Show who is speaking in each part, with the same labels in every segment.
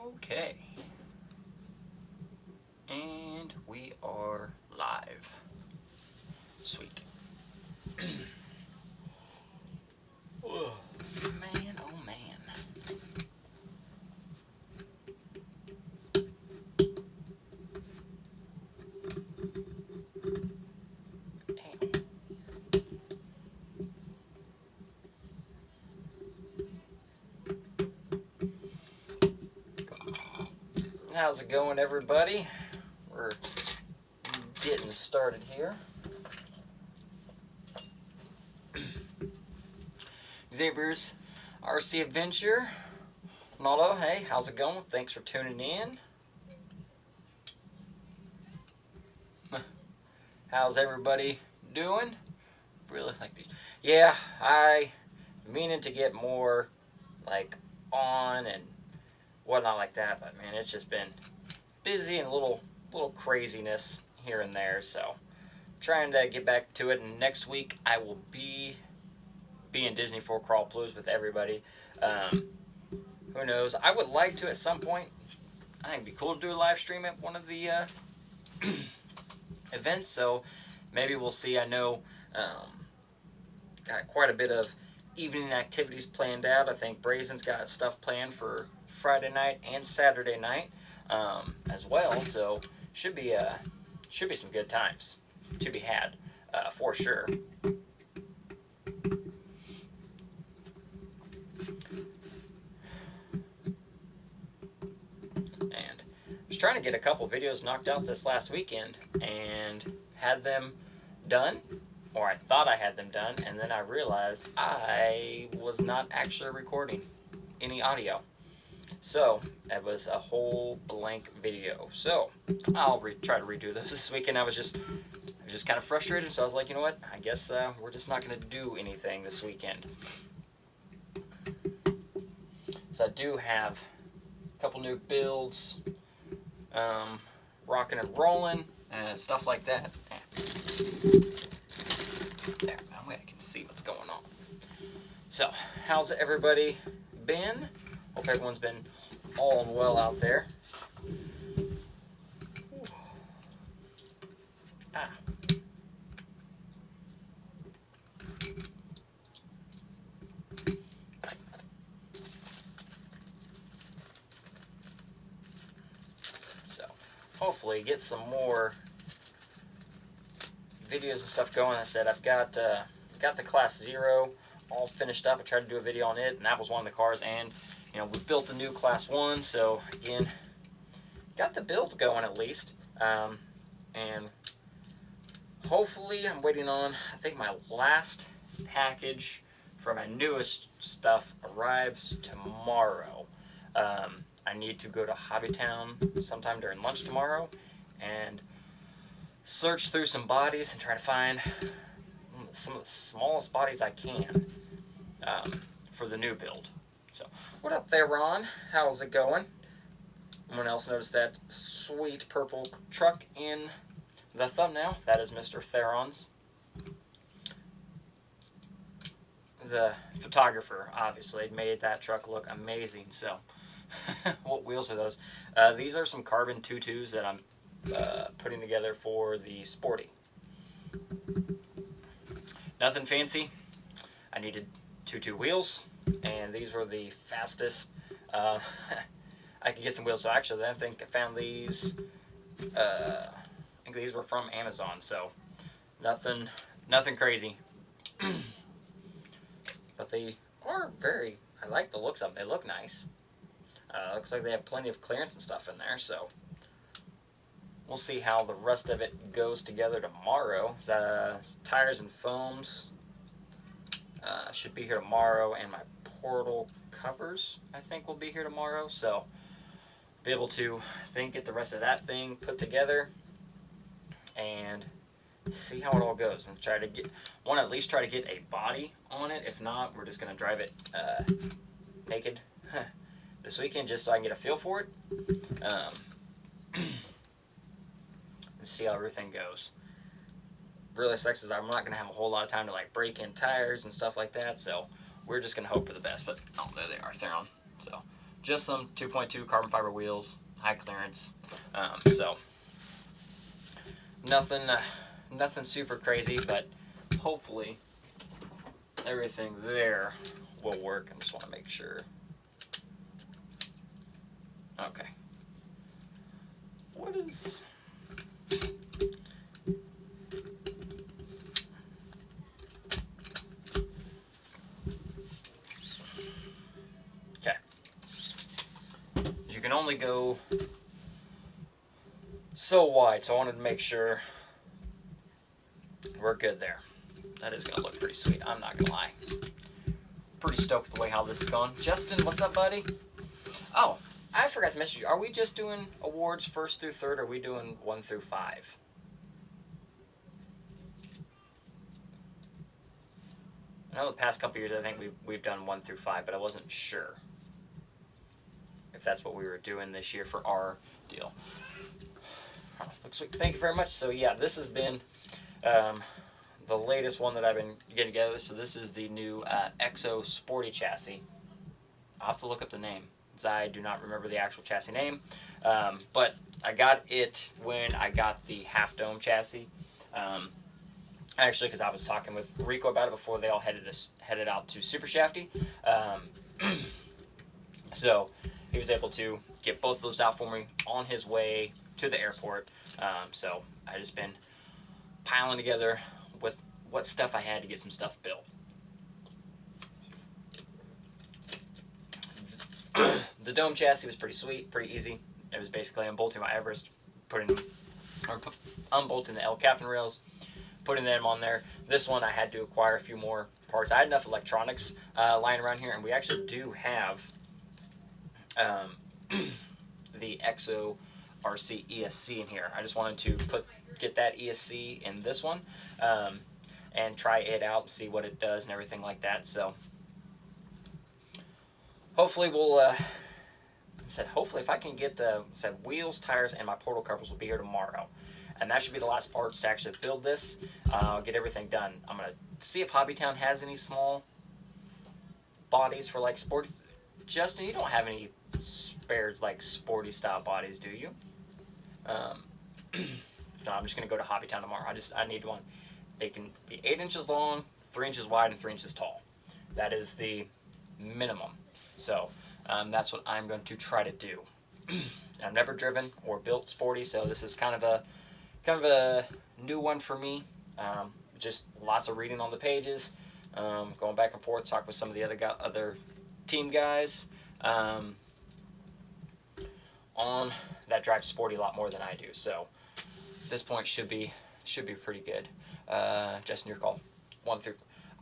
Speaker 1: Okay. And we are live. Sweet. Oh, man, oh man. Damn. How's it going, everybody? We're getting started here. Xavier's RC Adventure. Ronaldo, hey, how's it going? Thanks for tuning in. How's everybody doing? Really like these. Yeah, I meaning to get more like on and whatnot like that, but man, it's just been busy and a little craziness here and there, so trying to get back to it. And next week I will be in Disney for Crawl Blues with everybody. Who knows? I would like to at some point. I think it'd be cool to do a live stream at one of the events, so maybe we'll see. I know got quite a bit of evening activities planned out. I think Brazen's got stuff planned for Friday night and Saturday night as well, so should be some good times to be had for sure. And I was trying to get a couple videos knocked out this last weekend and had them done, or I thought I had them done, and then I realized I was not actually recording any audio. So it was a whole blank video. So I'll try to redo those this weekend. I was just kind of frustrated, so I was like, you know what? I guess we're just not going to do anything this weekend. So I do have a couple new builds, rocking and rolling, and stuff like that. There, that way I can see what's going on. So, how's everybody been? Hope everyone's been all well out there. Ah. So, hopefully get some more videos and stuff going. I said I've got the Class 0 all finished up. I tried to do a video on it, and that was one of the cars. And you know, we built a new Class 1, so again, got the build going at least. And hopefully, I'm waiting on, I think my last package for my newest stuff arrives tomorrow. I need to go to Hobbytown sometime during lunch tomorrow and search through some bodies and try to find some of the smallest bodies I can for the new build. So, what up there, Ron? How's it going? Anyone else notice that sweet purple truck in the thumbnail? That is Mr. Theron's. The photographer, obviously, made that truck look amazing. So, what wheels are those? These are some carbon 22s that I'm putting together for the Sporty. Nothing fancy. I needed 22 wheels, and these were the fastest I could get some wheels. So actually, I think I found these. I think these were from Amazon. So nothing crazy. But they are very. I like the looks of them. They look nice. Looks like they have plenty of clearance and stuff in there. So we'll see how the rest of it goes together tomorrow. Tires and foams should be here tomorrow, and my portal covers, I think, will be here tomorrow. So be able to, I think, get the rest of that thing put together and see how it all goes. And try to get, at least try to get a body on it. If not, we're just going to drive it naked this weekend just so I can get a feel for it. And see how everything goes. Really sucks is I'm not going to have a whole lot of time to like break in tires and stuff like that, so we're just going to hope for the best. But oh, there they are, Theron. So just some 2.2 carbon fiber wheels, high clearance. So nothing super crazy, but hopefully everything there will work. I just want to make sure. Okay. What is... Okay. You can only go so wide, so I wanted to make sure we're good there. That is going to look pretty sweet, I'm not going to lie. Pretty stoked with the way how this is going. Justin, what's up, buddy? Oh, I forgot to message you. Are we just doing awards 1st through 3rd, or are we doing 1 through 5? I know the past couple years I think we've done 1 through 5, but I wasn't sure if that's what we were doing this year for our deal. Looks like, thank you very much. So yeah, this has been the latest one that I've been getting together. So this is the new Exo Sporty chassis. I'll have to look up the name, because I do not remember the actual chassis name. But I got it when I got the half dome chassis. Actually, because I was talking with Rico about it before they all headed out to Super Shafty. So he was able to get both of those out for me on his way to the airport. So I just been piling together with what stuff I had to get some stuff built. The dome chassis was pretty sweet, pretty easy. It was basically unbolting my Everest, unbolting the L captain rails, putting them on there. This one I had to acquire a few more parts. I had enough electronics lying around here, and we actually do have the Exo RC ESC in here. I just wanted to get that ESC in this one and try it out and see what it does and everything like that. So hopefully we'll hopefully if I can get wheels, tires, and my portal covers will be here tomorrow. And that should be the last parts to actually build this. Get everything done. I'm going to see if Hobbytown has any small bodies for like Sporty. Justin, you don't have any spares like Sporty style bodies, do you? No, I'm just going to go to Hobbytown tomorrow. I need one. They can be 8 inches long, 3 inches wide, and 3 inches tall. That is the minimum. So that's what I'm going to try to do. I've never driven or built Sporty, so this is kind of a new one for me. Just lots of reading on the pages, going back and forth, talk with some of the other team guys on that drive Sporty a lot more than I do. So at this point should be pretty good. Justin, your call. 1 through.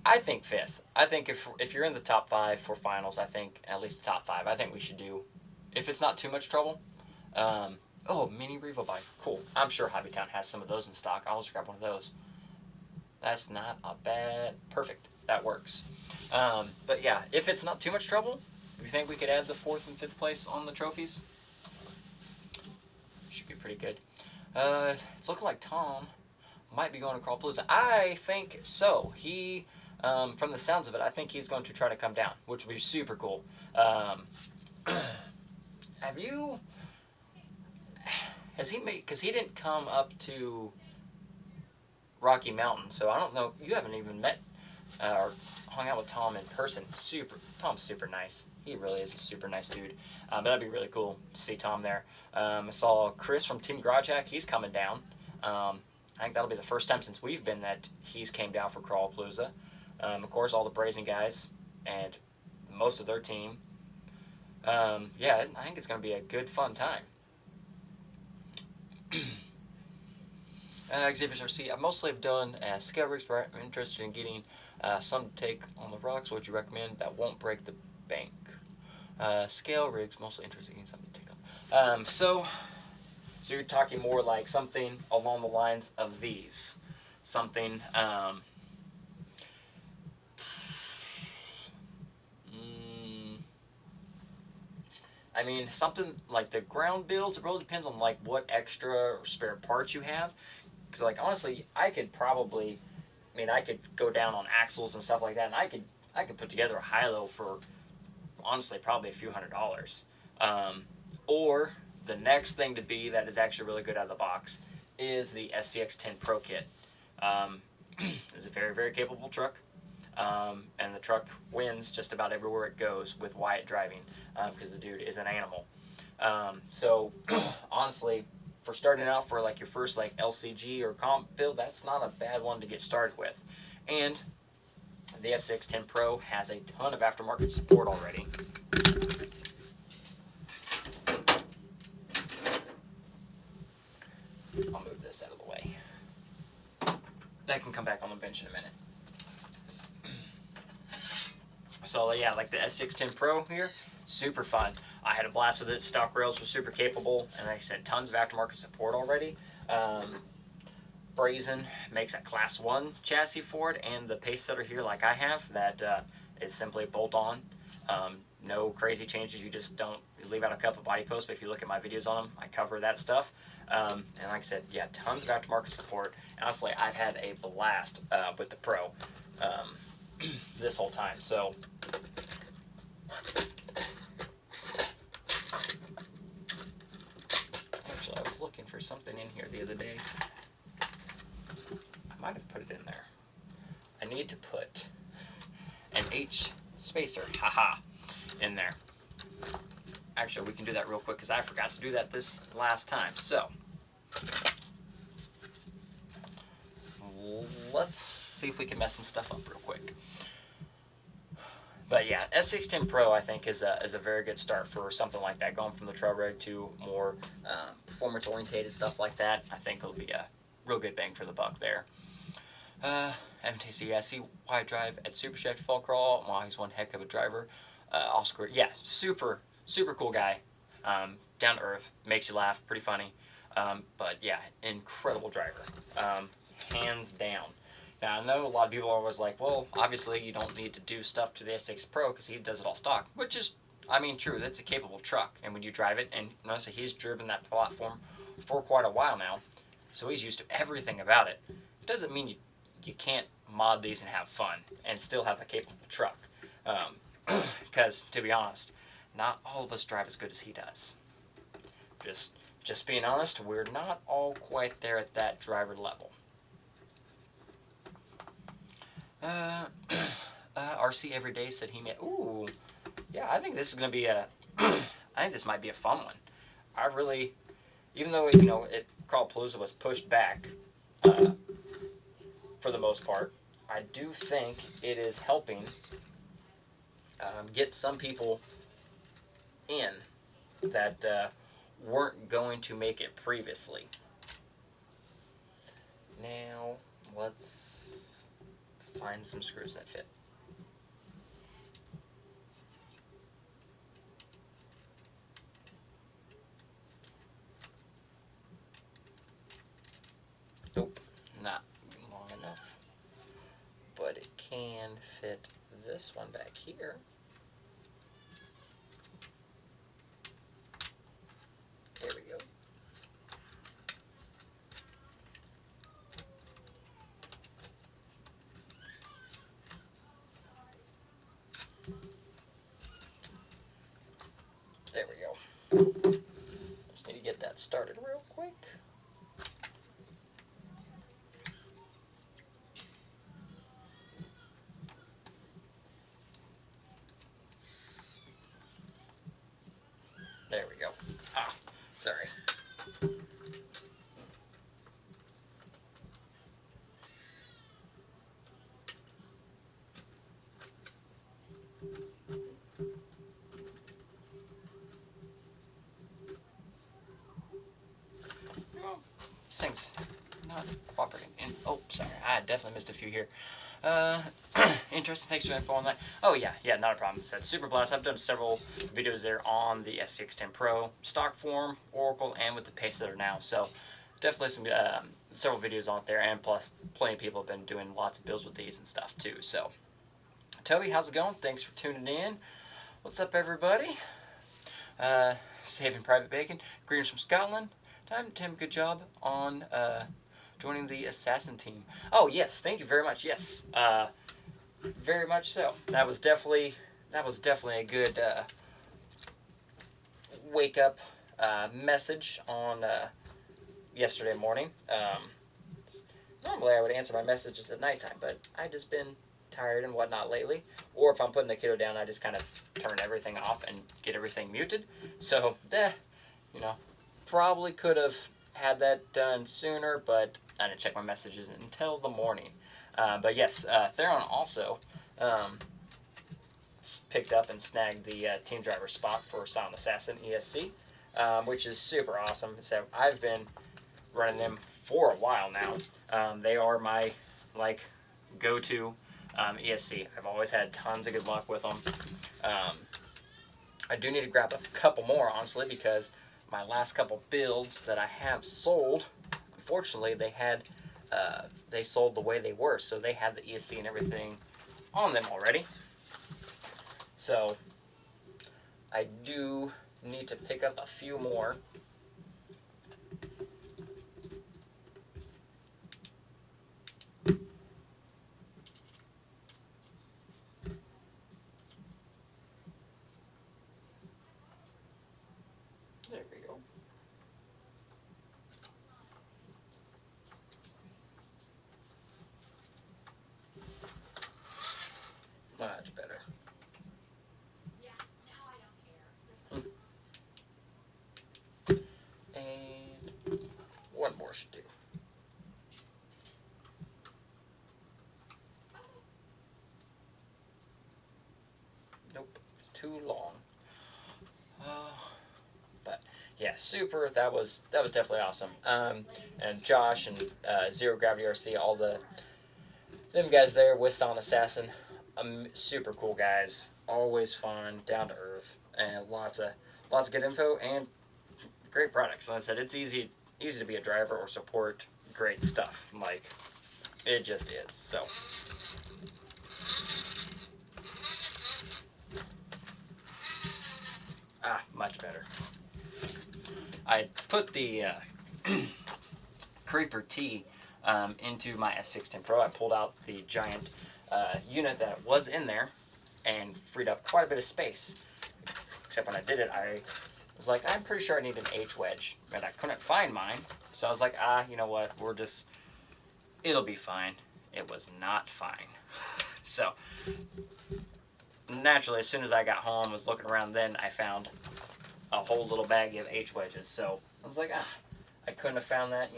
Speaker 1: I think 5th. I think if you're in the top 5 for finals, I think at least the top 5. I think we should do, if it's not too much trouble. Oh, mini Revo bike. Cool. I'm sure Hobbytown has some of those in stock. I'll just grab one of those. That's not a bad... Perfect. That works. But yeah, if it's not too much trouble, do you think we could add the 4th and 5th place on the trophies? Should be pretty good. It's looking like Tom might be going to Crawlpalooza. I think so. He, from the sounds of it, I think he's going to try to come down, which would be super cool. Have you... Has he made... Because he didn't come up to Rocky Mountain, so I don't know. You haven't even met or hung out with Tom in person. Tom's super nice. He really is a super nice dude. But that'd be really cool to see Tom there. I saw Chris from Team Garage Hack. He's coming down. I think that'll be the first time since we've been that he's came down for Crawlpalooza. Of course, all the Brazen guys and most of their team. Yeah, I think it's going to be a good, fun time. Xavier's RC. I mostly have done scale rigs, but I'm interested in getting some to take on the rocks. What would you recommend that won't break the bank? Scale rigs, mostly interested in getting something to take on. So you're talking more like something along the lines of these. Something, I mean, something like the ground builds, it really depends on like what extra or spare parts you have. Because like honestly, I could go down on axles and stuff like that, and I could put together a high-low for honestly probably a few $100s. Or the next thing to be that is actually really good out of the box is the SCX10 Pro kit. It's a very, very capable truck. And the truck wins just about everywhere it goes with Wyatt driving, because the dude is an animal. So honestly, for starting out for like your first like LCG or comp build, that's not a bad one to get started with. And the SCX10 Pro has a ton of aftermarket support already. I'll move this out of the way. That can come back on the bench in a minute. So yeah, like the SCX10 Pro here, super fun. I had a blast with it. Stock rails were super capable, and like I said, tons of aftermarket support already. Brazen makes a Class 1 chassis for it, and the pace setter here, like I have, that is simply bolt on. No crazy changes. You just don't leave out a couple body posts, but if you look at my videos on them, I cover that stuff. And like I said, yeah, tons of aftermarket support. Honestly, I've had a blast with the Pro this whole time. So actually, I was looking for something in here the other day. I might have put it in there. I need to put an H spacer, haha, in there. Actually, we can do that real quick because I forgot to do that this last time. So let's see if we can mess some stuff up real quick. But yeah, SCX10 Pro I think is a very good start for something like that. Going from the trail rig to more performance orientated stuff like that, I think it'll be a real good bang for the buck there. MTC, yeah, see Wyatt drive at Super Shack Fall Crawl. Wow, he's one heck of a driver. Oscar, yeah, super cool guy. Down to earth, makes you laugh, pretty funny. But yeah, incredible driver, hands down. Now I know a lot of people are always like, well, obviously you don't need to do stuff to the SCX Pro because he does it all stock, which is, I mean, true. That's a capable truck, and when you drive it, and honestly, he's driven that platform for quite a while now, so he's used to everything about it. It doesn't mean you can't mod these and have fun and still have a capable truck. Because to be honest, not all of us drive as good as he does. Just being honest, we're not all quite there at that driver level. RC Everyday said he made. Ooh, yeah, I think this is gonna be a. I think this might be a fun one. I really, even though Crawlapalooza was pushed back, for the most part, I do think it is helping get some people in that weren't going to make it previously. Now let's find some screws that fit. Nope, not long enough. But it can fit this one back here. There we go. There we go. Just need to get that started real quick. There we go. Ah, sorry. This thing's not cooperating. And oh, sorry, I definitely missed a few here. Interesting. Thanks for the info on that. Oh yeah, not a problem. It said Super Blast. I've done several videos there on the SCX10 Pro stock form, Oracle, and with the pace setter now. So definitely some several videos on there, and plus plenty of people have been doing lots of builds with these and stuff too. So Toby, how's it going? Thanks for tuning in. What's up, everybody? Saving Private Bacon. Greetings from Scotland. Tim, good job on joining the assassin team. Oh yes, thank you very much. Yes, very much so. That was definitely that was definitely a good wake up message on yesterday morning. Normally I would answer my messages at nighttime, but I've just been tired and whatnot lately. Or if I'm putting the kiddo down, I just kind of turn everything off and get everything muted. So, you know, probably could have had that done sooner, but I didn't check my messages until the morning. But yes, Theron also picked up and snagged the team driver spot for Silent Assassin ESC, which is super awesome. So I've been running them for a while now. They are my go-to ESC. I've always had tons of good luck with them. I do need to grab a couple more, honestly, because my last couple builds that I have sold, unfortunately, they sold the way they were, so they had the ESC and everything on them already. So I do need to pick up a few more. There we go. Much better. And one more should do. Nope, too long. But yeah, super. That was definitely awesome. And Josh and Zero Gravity RC, all them guys there with Silent Assassin, super cool guys. Always fun, down to earth, and lots of good info and great products. Like I said, it's easy to be a driver or support great stuff. Like, it just is. So. Much better. I put the Creeper T into my S610 Pro. I pulled out the giant unit that was in there and freed up quite a bit of space. Except when I did it, I was like, I'm pretty sure I need an H wedge, and I couldn't find mine. So I was like, you know what? It'll be fine. It was not fine. So naturally, as soon as I got home, was looking around, then I found a whole little bag of H wedges. So I was like, I couldn't have found that,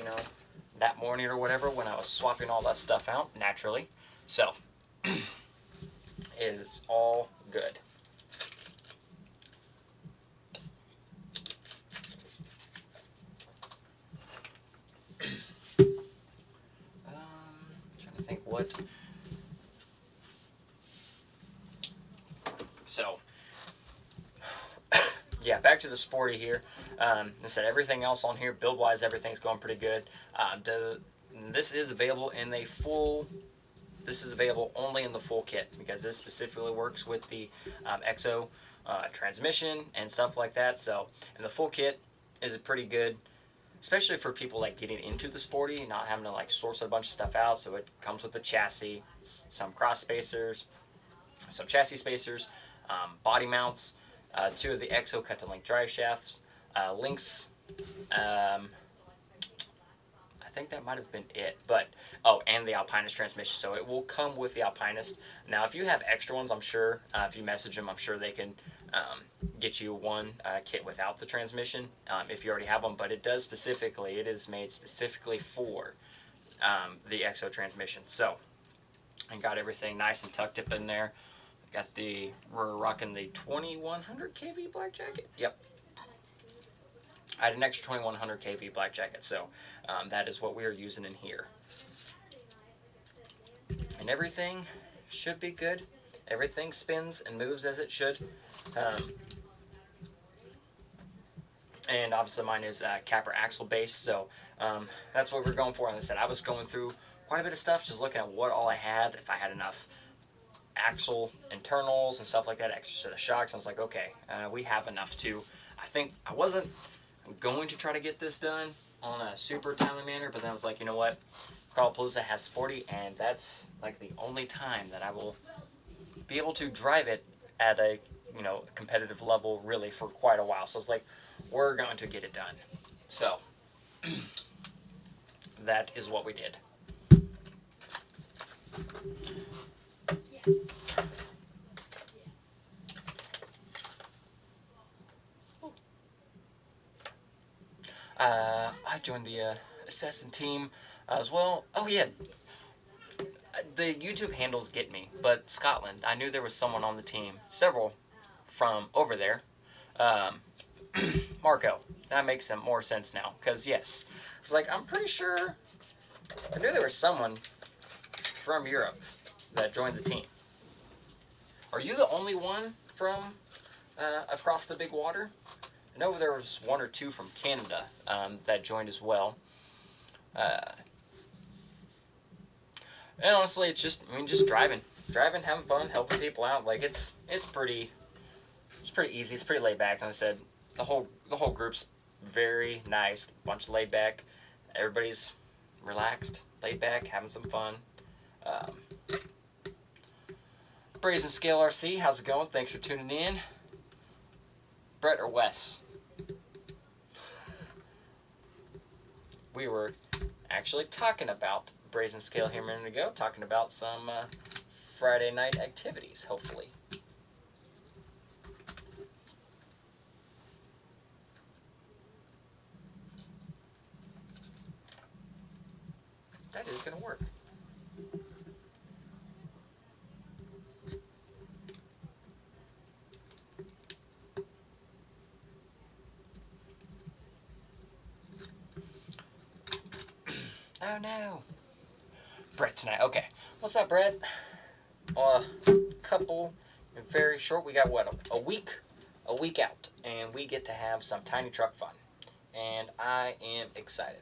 Speaker 1: that morning or whatever when I was swapping all that stuff out, naturally. So it is all good. Trying to think what. So, yeah, back to the Sporty here. I said everything else on here, build-wise, everything's going pretty good. This is available in a full. This is available only in the full kit because this specifically works with the XO transmission and stuff like that. So, and the full kit is pretty good, especially for people like getting into the Sporty, not having to like source a bunch of stuff out. So it comes with the chassis, some cross spacers, some chassis spacers, body mounts, 2 of the XO cut-to-length drive shafts, links. I think that might have been it, but and the Alpinist transmission. So it will come with the Alpinist. Now, if you have extra ones, I'm sure if you message them, I'm sure they can get you one kit without the transmission if you already have them. But it is made specifically for the XO transmission. So I got everything nice and tucked up in there. We're rocking the 2100 kV black jacket. Yep. I had an extra 2100 kV black jacket, so that is what we are using in here. And everything should be good. Everything spins and moves as it should. And obviously mine is capper axle based, so that's what we're going for. And I said I was going through quite a bit of stuff, just looking at what all I had, if I had enough axle internals and stuff like that, extra set of shocks. I was like, okay, we have enough to. I think I wasn't going to try to get this done on a super timely manner, but then I was like, you know what, Crawlapalooza has Sporty, and that's like the only time that I will be able to drive it at a competitive level really for quite a while. So it's like we're going to get it done. So that is what we did. I joined the assassin team as well. Oh yeah, the YouTube handles get me, but Scotland. I knew there was someone on the team, several from over there. Um, Marco. That makes some more sense now, because yes, it's like I'm pretty sure I knew there was someone from Europe that joined the team. Are you the only one from across the big water? I know there was one or two from Canada that joined as well. And honestly, it's just just driving, having fun, helping people out. Like it's pretty easy. It's pretty laid back. Like I said, the whole group's very nice. Bunch of laid back. Everybody's relaxed, laid back, having some fun. Brazen Scale RC, how's it going? Thanks for tuning in. Brett or Wes? We were actually talking about Brazen Scale here a minute ago, talking about some Friday night activities, hopefully. That is going to work. Oh no. Brett tonight. Okay. What's up, Brett? Couple, very short. We got what, a week out, and we get to have some tiny truck fun, and I am excited.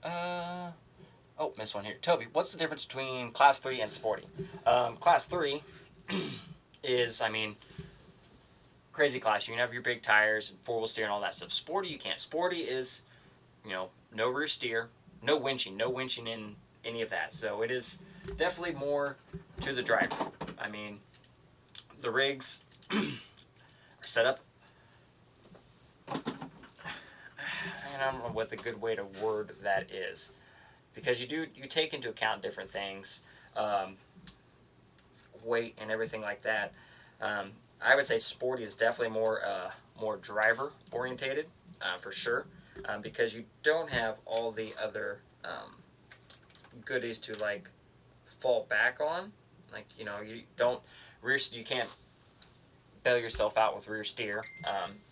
Speaker 1: Oh, missed one here. Toby, what's the difference between Class 3 and Sporty? Class 3 is, crazy class. You can have your big tires, four-wheel steer, and all that stuff. Sporty, you can't. Sporty is, no rear steer, no winching in any of that. So it is definitely more to the driver. The rigs are set up. And I don't know what the good way to word that is, because you take into account different things, weight and everything like that. I would say Sporty is definitely more driver orientated, for sure, because you don't have all the other goodies to like fall back on. Like you don't you can't bail yourself out with rear steer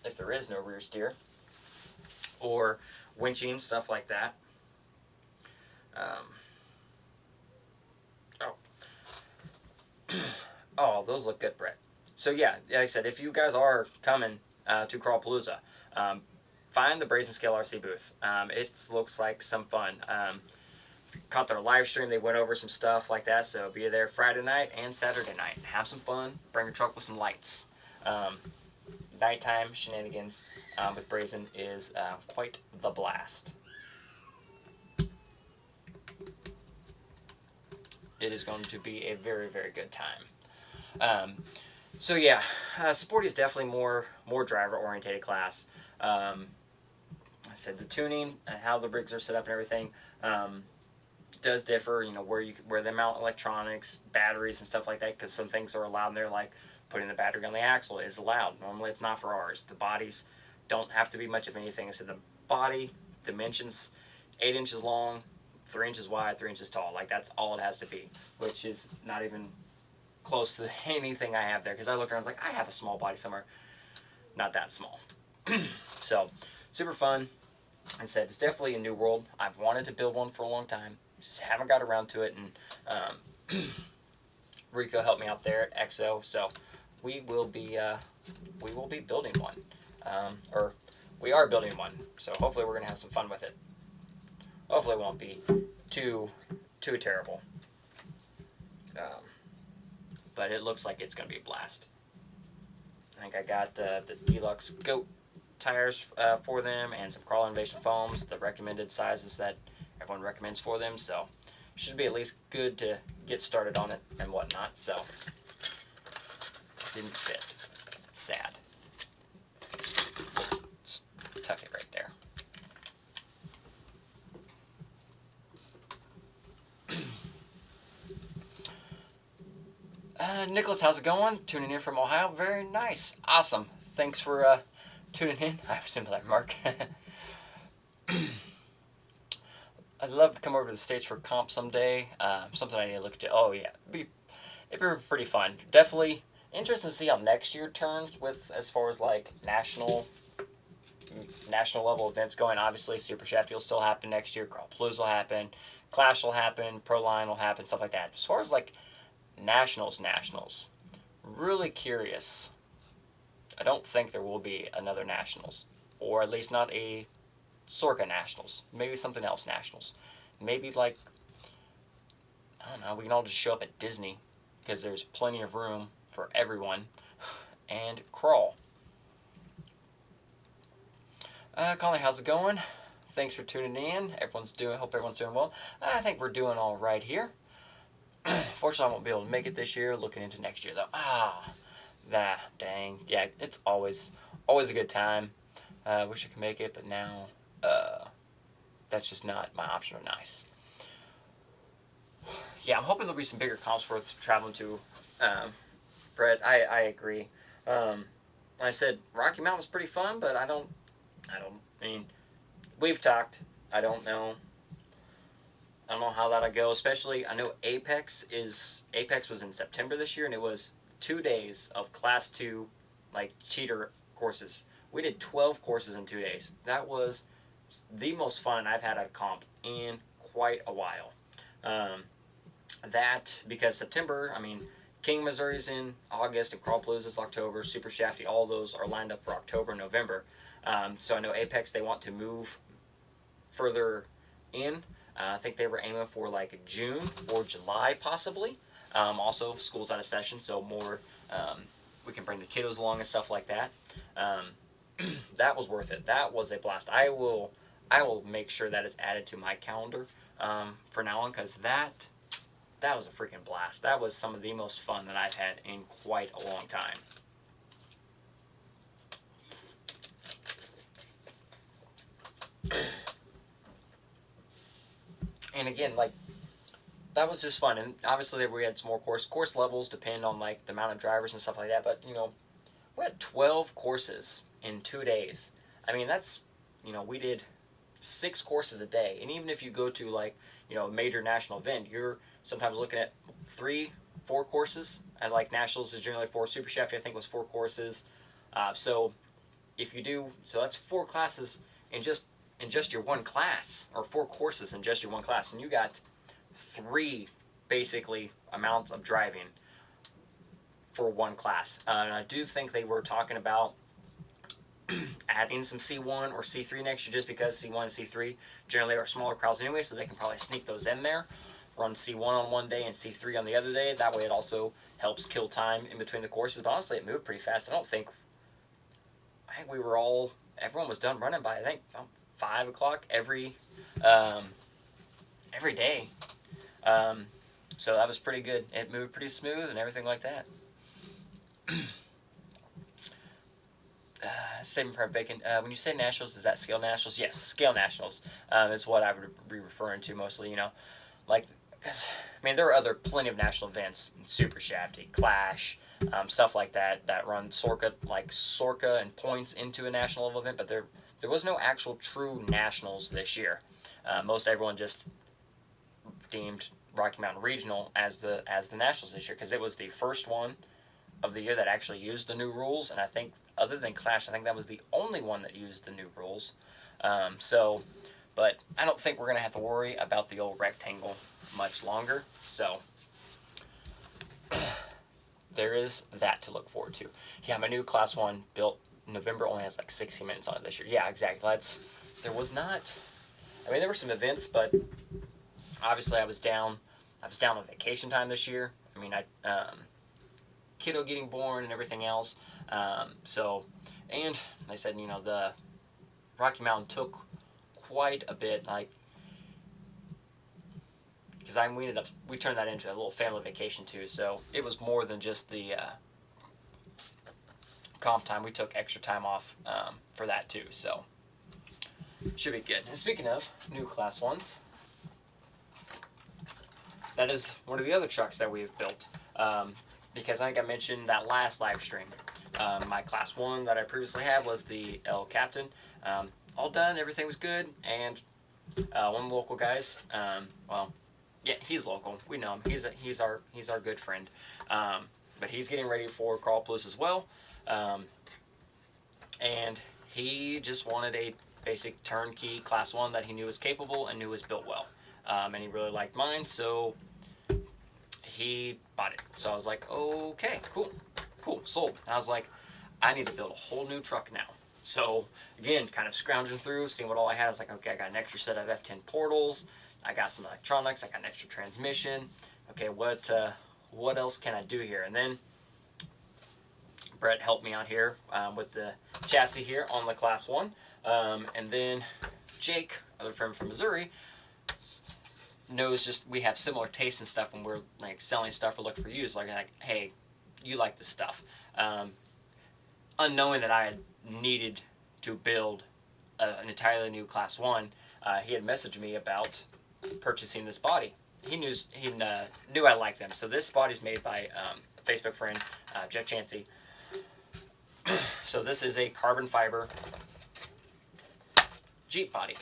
Speaker 1: if there is no rear steer, or winching, stuff like that. Oh, those look good, Brett. So yeah, like I said, if you guys are coming to Crawlpalooza, find the Brazen Scale RC booth. It looks like some fun. Caught their live stream. They went over some stuff like that. So be there Friday night and Saturday night. Have some fun. Bring your truck with some lights. Nighttime shenanigans with Brazen is quite the blast. It is going to be a very, very good time. So yeah, Sporty is definitely more driver orientated class. I said the tuning and how the rigs are set up and everything does differ. Where they mount electronics, batteries and stuff like that, because some things are allowed in there, like putting the battery on the axle is allowed. Normally it's not for ours. The bodies don't have to be much of anything. I said the body dimensions 8 inches long, 3 inches wide, 3 inches tall. Like that's all it has to be, which is not even close to anything I have there, because I looked around, I was like, I have a small body somewhere. Not that small. So super fun. I said it's definitely a new world. I've wanted to build one for a long time, just haven't got around to it. And Rico helped me out there at XO, so we will be building one, or we are building one. So hopefully we're gonna have some fun with it. Hopefully it won't be too terrible. But it looks like it's going to be a blast. I think I got the deluxe goat tires for them, and some Crawl Innovation foams, the recommended sizes that everyone recommends for them. So should be at least good to get started on it and whatnot. So didn't fit. Sad. Let's tuck it right there. Nicholas, how's it going? Tuning in from Ohio. Very nice. Awesome. Thanks for tuning in. I was in that Mark. I'd love to come over to the States for comp someday. Something I need to look into. Oh, yeah. It'd be pretty fun. Definitely interesting to see how next year turns with as far as like national level events going. Obviously, Super Shafty will still happen next year. Crawlapalooza will happen. Clash will happen. Pro Line will happen. Stuff like that. As far as like nationals. Really curious. I don't think there will be another nationals, or at least not a Sorka nationals. Maybe something else nationals. Maybe like, I don't know, we can all just show up at Disney because there's plenty of room for everyone and crawl. Colin, how's it going? Thanks for tuning in. Hope everyone's doing well. I think we're doing all right here. Fortunately, I won't be able to make it this year. Looking into next year, though. Dang. Yeah, it's always a good time. Wish I could make it, but now, that's just not my option or nice. Yeah, I'm hoping there'll be some bigger comps worth traveling to. Brett, I agree. I said Rocky Mountain was pretty fun, but I mean, we've talked. I don't know how that'll go. Especially, I know Apex was in September this year, and it was 2 days of Class 2, like, cheater courses. We did 12 courses in 2 days. That was the most fun I've had at a comp in quite a while. Because September, I mean, King, Missouri's in August, and Crawlapalooza's October, Super Shafty, all those are lined up for October and November. So I know Apex, they want to move further in. I think they were aiming for like June or July possibly. Also, school's out of session, so more we can bring the kiddos along and stuff like that. That was worth it. That was a blast. I will make sure that is added to my calendar for now on, because that was a freaking blast. That was some of the most fun that I've had in quite a long time. And again, like, that was just fun. And obviously we had some more course levels depend on like the amount of drivers and stuff like that. But we had 12 courses in 2 days. I mean, that's, we did 6 courses a day. And even if you go to like, a major national event, you're sometimes looking at 3-4 courses. And like nationals is generally 4. Super Shafty I think was 4 courses. So that's 4 classes in just your one class, or 4 courses in just your one class, and you got 3 basically amounts of driving for one class. And I do think they were talking about adding some C1 or C3 next year, just because C1 and C3 generally are smaller crowds anyway, so they can probably sneak those in there, run C1 on one day and C3 on the other day. That way it also helps kill time in between the courses. But honestly, it moved pretty fast. I think everyone was done running by, I think, 5 o'clock every day. So that was pretty good. It moved pretty smooth and everything like that. Saving Prep Bacon. When you say nationals, is that scale nationals? Yes, scale nationals is what I would be referring to mostly. Because there are plenty of national events, Super Shafty, Clash, stuff like that run Sorka and points into a national level event, but there was no actual true nationals this year. Most everyone just deemed Rocky Mountain Regional as the nationals this year, because it was the first one of the year that actually used the new rules, and I think other than Clash, I think that was the only one that used the new rules. But I don't think we're going to have to worry about the old rectangle much longer, so there is that to look forward to. Yeah, my new Class 1 built November only has like 60 minutes on it this year. Yeah, exactly. There were some events, but obviously I was down on vacation time this year. Kiddo getting born and everything else. And I said, the Rocky Mountain took quite a bit. Like, because we turned that into a little family vacation too. So it was more than just the comp time. We took extra time off for that too. So should be good. And speaking of new class 1s, that is one of the other trucks that we've built. Because I think I mentioned that last live stream. My class 1 that I previously had was the El Captain. All done, everything was good, and one of the local guys, well, yeah, he's local. We know him. He's our good friend. But he's getting ready for Crawlapalooza as well. And he just wanted a basic turnkey class 1 that he knew was capable and knew was built well. And he really liked mine, so he bought it. So I was like, okay, cool, sold. And I was like, I need to build a whole new truck now. So again, kind of scrounging through, seeing what all I had. I was like, okay, I got an extra set of F10 portals. I got some electronics. I got an extra transmission. Okay, what else can I do here? And then Brett helped me out here with the chassis here on the class 1. And then Jake, other friend from Missouri, knows just we have similar tastes and stuff when we're like selling stuff or looking for used. Like, hey, you like this stuff. Unknowing that I had needed to build an entirely new class 1, he had messaged me about purchasing this body. He knew I liked them. So this body's made by a Facebook friend, Jeff Chansey. So this is a carbon fiber Jeep body.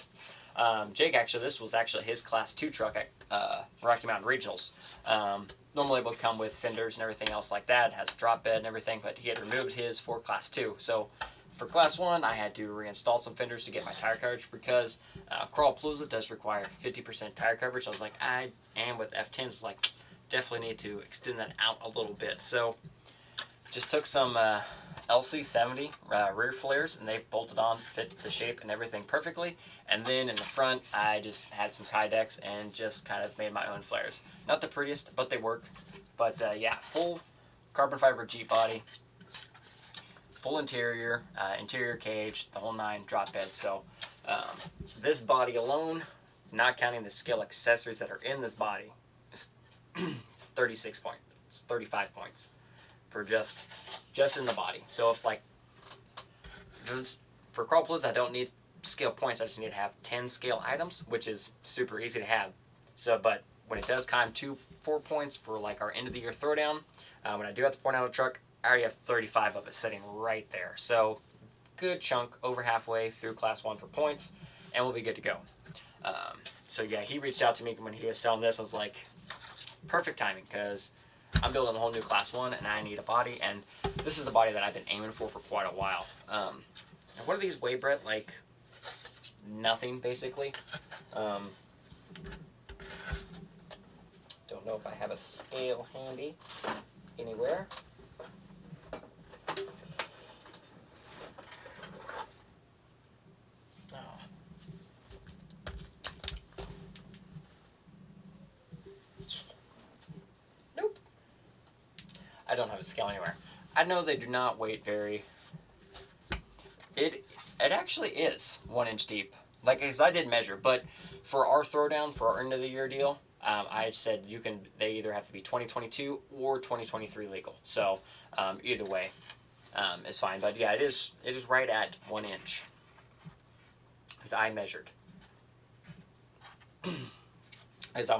Speaker 1: Jake, actually, this was actually his class 2 truck at Rocky Mountain Regionals. Normally it would come with fenders and everything else like that. It has a drop bed and everything, but he had removed his for class 2. So for class 1, I had to reinstall some fenders to get my tire coverage because Crawlapalooza does require 50% tire coverage. I was like, with F10s, like, definitely need to extend that out a little bit. So just took some LC70 rear flares, and they bolted on, fit the shape and everything perfectly. And then in the front, I just had some Kydex and just kind of made my own flares. Not the prettiest, but they work. But yeah, full carbon fiber Jeep body, full interior, interior cage, the whole 9, drop bed. So this body alone, not counting the scale accessories that are in this body, is 36 points, 35 points for just in the body. So if like for Crawlapalooza, I don't need scale points. I just need to have 10 scale items, which is super easy to have. So, but when it does come to 4 points for like our end of the year throwdown, when I do have to point out a truck, I already have 35 of it sitting right there. So good chunk, over halfway through class 1 for points, and we'll be good to go. So yeah, he reached out to me when he was selling this. I was like, perfect timing, because I'm building a whole new class 1 and I need a body, and this is a body that I've been aiming for quite a while. And what do these weigh, Brett? Like nothing, basically. Don't know if I have a scale handy anywhere. Nope. I don't have a scale anywhere. I know they do not weight vary. It actually is 1 inch deep. Like, because I did measure, but for our throwdown, for our end of the year deal, I said they either have to be 2022 or 2023 legal. So either way is fine. But yeah, it is right at 1 inch, as I measured. As I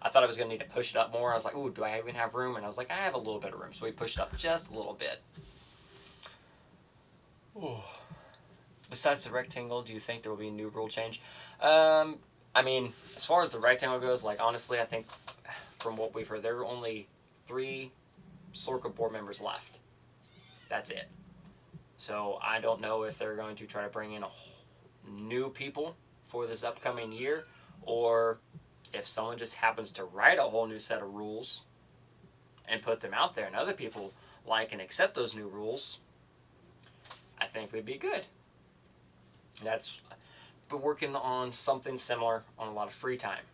Speaker 1: thought I was gonna need to push it up more. I was like, ooh, do I even have room? And I was like, I have a little bit of room, so we pushed it up just a little bit. Ooh. Besides the rectangle, do you think there will be a new rule change? I mean, as far as the rectangle goes, like, honestly, I think from what we've heard, there are only 3 Slorca board members left. That's it. So I don't know if they're going to try to bring in new people for this upcoming year, or if someone just happens to write a whole new set of rules and put them out there, and other people like and accept those new rules, I think we'd be good. That's been working on something similar on a lot of free time.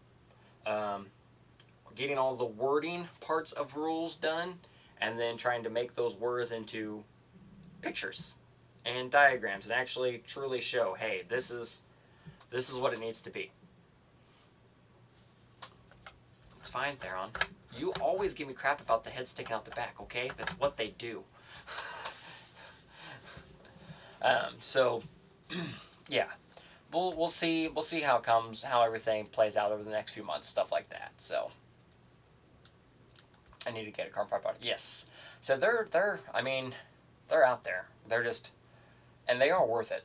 Speaker 1: Getting all the wording parts of rules done, and then trying to make those words into pictures and diagrams and actually truly show, hey, this is what it needs to be. fine, Theron. You always give me crap about the head sticking out the back, okay? That's what they do. So, yeah. We'll see how everything plays out over the next few months, stuff like that. So I need to get a carbon fiber body. Yes. So they're out there. They're just, and they are worth it.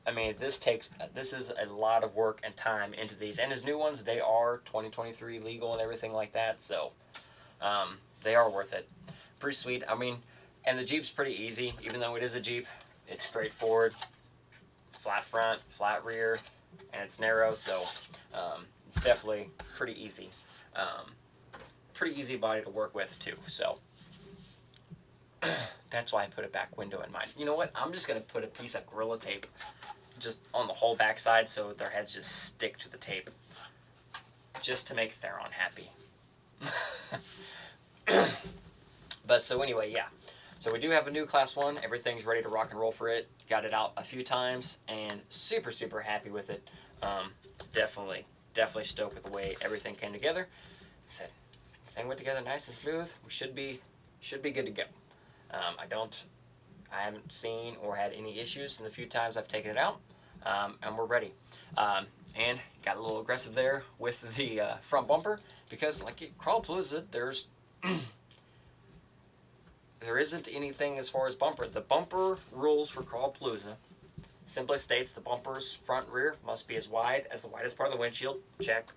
Speaker 1: I mean, this is a lot of work and time into these. And his new ones, they are 2023 legal and everything like that. So they are worth it. Pretty sweet. I mean, and the Jeep's pretty easy, even though it is a Jeep. It's straightforward. Flat front, flat rear, and it's narrow, so it's definitely pretty easy. Pretty easy body to work with too. So that's why I put a back window in mine. You know what? I'm just gonna put a piece of Gorilla Tape just on the whole backside so their heads just stick to the tape, just to make Theron happy. But so anyway, yeah. So we do have a new Class 1. Everything's ready to rock and roll for it. Got it out a few times and super, super happy with it. Definitely stoked with the way everything came together. Like I said, everything went together nice and smooth. We should be good to go. I haven't seen or had any issues in the few times I've taken it out. And we're ready. And got a little aggressive there with the front bumper because like at Crawlapalooza, there isn't anything as far as bumper. The bumper rules for Crawlapalooza simply states the bumper's front and rear must be as wide as the widest part of the windshield. Check.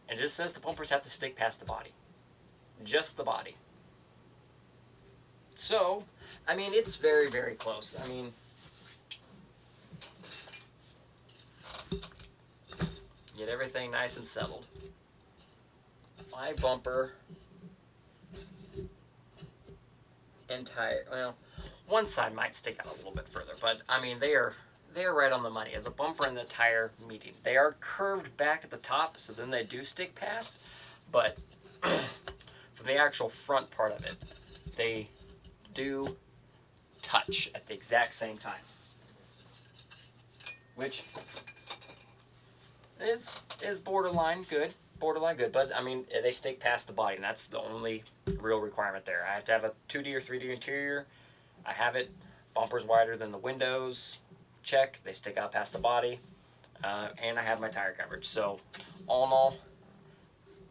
Speaker 1: And it just says the bumpers have to stick past the body. Just the body. So, I mean, it's very, very close. I mean, get everything nice and settled. My bumper one side might stick out a little bit further, but I mean they are right on the money. The bumper and the tire meeting. They are curved back at the top, so then they do stick past, but from the actual front part of it, they do touch at the exact same time, which is borderline good, but I mean they stick past the body, and that's the only real requirement there. I have to have a 2D or 3D interior. I have it. Bumper's wider than the windows. Check. They stick out past the body. And I have my tire coverage. So, all in all,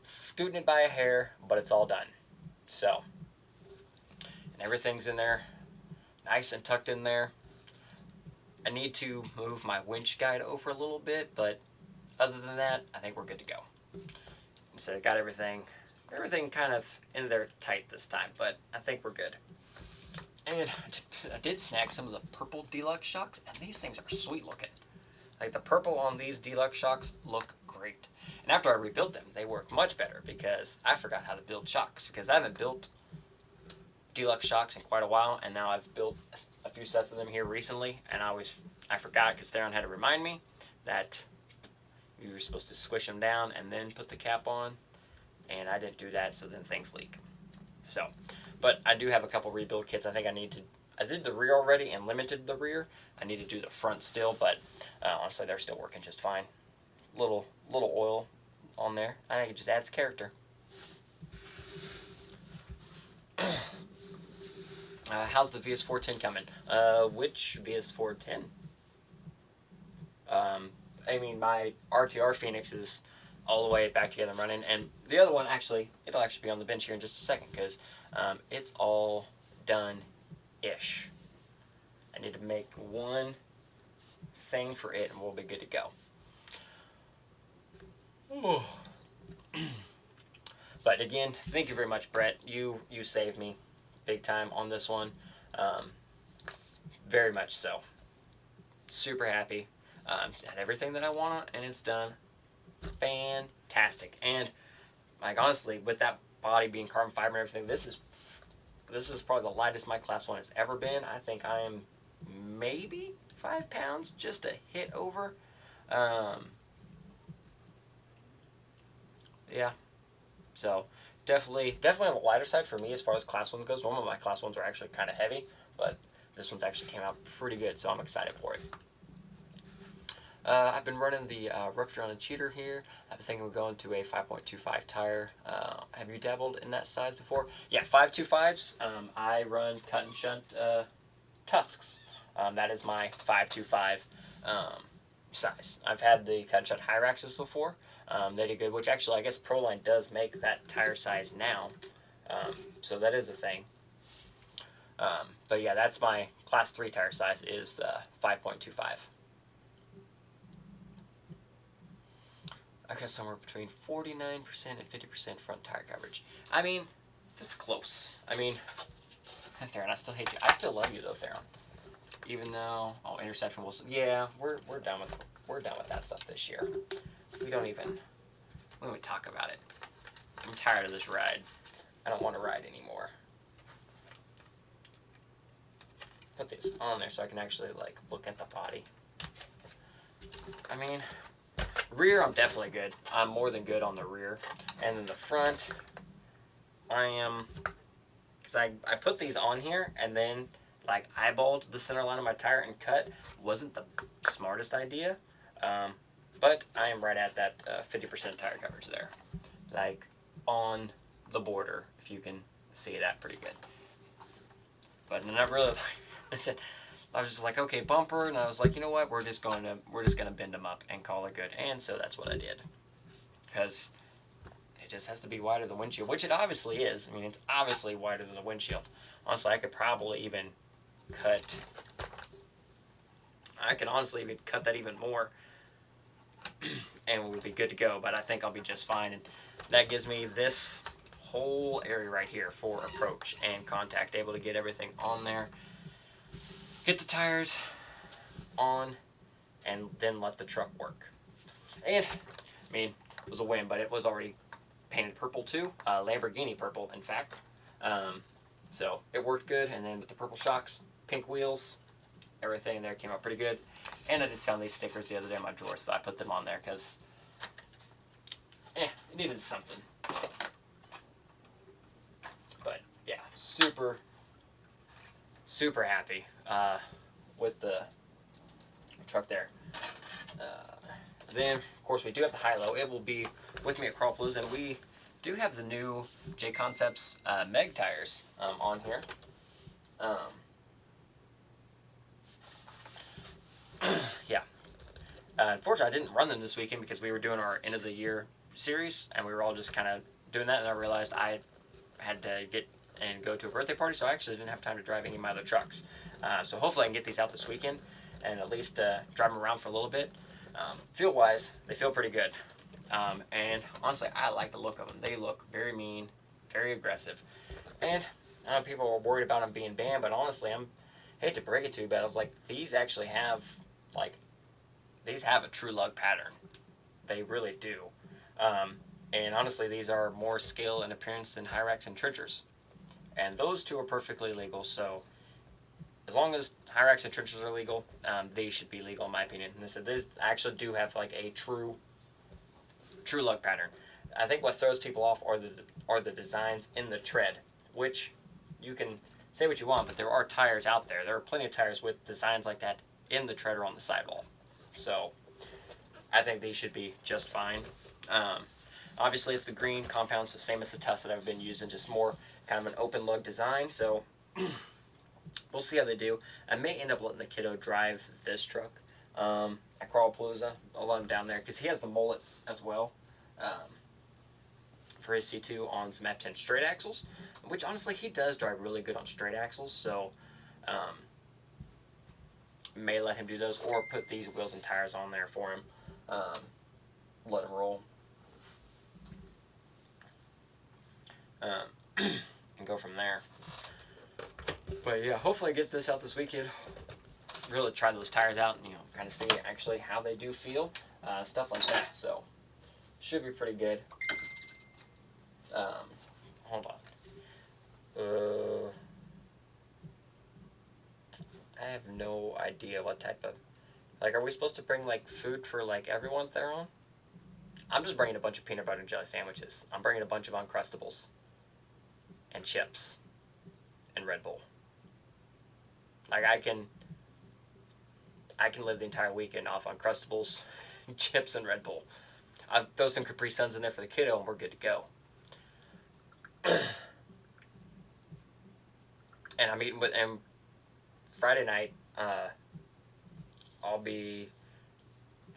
Speaker 1: scooting it by a hair, but it's all done. So, and everything's in there, nice and tucked in there. I need to move my winch guide over a little bit, but other than that, I think we're good to go. So I got everything kind of in there tight this time, but I think we're good. And I did snag some of the purple deluxe shocks, and these things are sweet looking. Like the purple on these deluxe shocks look great. And after I rebuilt them, they work much better because I forgot how to build shocks, because I haven't built deluxe shocks in quite a while, and now I've built a few sets of them here recently, and I forgot because Theron had to remind me that you were supposed to squish them down and then put the cap on, and I didn't do that, so then things leak. So, but I do have a couple rebuild kits. I did the rear already and limited the rear. I need to do the front still, but honestly, they're still working just fine. Little oil on there. I think it just adds character. How's the VS410 coming? Which VS410? I mean, my RTR Phoenix is all the way back together and running, and the other one it'll actually be on the bench here in just a second because it's all done-ish. I need to make one thing for it, and we'll be good to go. Oh. But again, thank you very much, Brett. You saved me big time on this one. Very much so. Super happy. Had everything that I want, and it's done. Fantastic. And like honestly, with that body being carbon fiber and everything, this is probably the lightest my Class 1 has ever been. I think I am maybe 5 pounds, just a hit over. Yeah. So definitely on the lighter side for me as far as Class 1 goes. Normally my Class 1s are actually kind of heavy, but this one's actually came out pretty good, so I'm excited for it. I've been running the Rupture on a Cheater here. I've been thinking of going to a 5.25 tire. Have you dabbled in that size before? Yeah, 5.25s. I run cut and shunt Tusks. That is my 5.25 size. I've had the cut and shunt Hyraxes before. They did good, which actually I guess Proline does make that tire size now. So that is a thing. But yeah, that's my class 3 tire size is the 5.25. I got somewhere between 49% and 50% front tire coverage. I mean, that's close. I mean, Theron, I still hate you. I still love you though, Theron. Even though, interception was, yeah, we're done with that stuff this year. We don't even talk about it. I'm tired of this ride. I don't want to ride anymore. Put these on there so I can actually like look at the body. I mean, rear I'm definitely good. I'm more than good on the rear. And then the front, I am, because I put these on here and then like eyeballed the center line of my tire and cut. Wasn't the smartest idea. But I am right at that 50% tire coverage there. Like on the border, if you can see that pretty good. But not really. I said, I was just like, okay, bumper, and I was like, you know what, we're just gonna bend them up and call it good, and so that's what I did, because it just has to be wider than the windshield, which it obviously is. I mean, it's obviously wider than the windshield. Honestly, I could probably even cut. I can honestly even cut that even more, and we'd be good to go. But I think I'll be just fine, and that gives me this whole area right here for approach and contact, able to get everything on there. Get the tires on, and then let the truck work. And, I mean, it was a win, but it was already painted purple too. Lamborghini purple, in fact. So it worked good, and then with the purple shocks, pink wheels, everything in there came out pretty good. And I just found these stickers the other day in my drawer, so I put them on there, because, it needed something. But, yeah, super happy with the truck there. Then, of course, we do have the high-low. It will be with me at Crawlpalooza, and we do have the new J Concepts Meg tires on here. Yeah. Unfortunately, I didn't run them this weekend because we were doing our end-of-the-year series, and we were all just kind of doing that, and I realized I had to get and go to a birthday party, so I actually didn't have time to drive any of my other trucks. So hopefully I can get these out this weekend and at least drive them around for a little bit. Feel-wise, they feel pretty good. And honestly, I like the look of them. They look very mean, very aggressive. And I know people were worried about them being banned, but honestly, I hate to break it to you, but I was like, these actually have, these have a true lug pattern. They really do. And honestly, these are more scale and appearance than Hyrax and Trenchers. And those two are perfectly legal, so as long as Hyrax and Trenchers are legal, they should be legal in my opinion. And these actually do have like a true lug pattern. I think what throws people off are the designs in the tread, which you can say what you want, but there are tires out there. There are plenty of tires with designs like that in the tread or on the sidewall. So I think these should be just fine. Obviously, it's the green compound, so same as the Tusk that I've been using, just more kind of an open lug design. So we'll see how they do. I may end up letting the kiddo drive this truck at Crawlpalooza. I'll let him down there because he has the mullet as well for his C2 on some F10 straight axles, which honestly he does drive really good on straight axles. So may let him do those or put these wheels and tires on there for him. Let him roll. And go from there. But yeah, hopefully I get this out this weekend. Really try those tires out and, kind of see actually how they do feel. Stuff like that. So, should be pretty good. Hold on. I have no idea what type of... are we supposed to bring, food for, everyone there on? I'm just bringing a bunch of peanut butter and jelly sandwiches. I'm bringing a bunch of Uncrustables. And chips. And Red Bull. I can I can live the entire weekend off Uncrustables, chips, and Red Bull. I throw some Capri Suns in there for the kiddo, and we're good to go. And I'm eating and Friday night, I'll be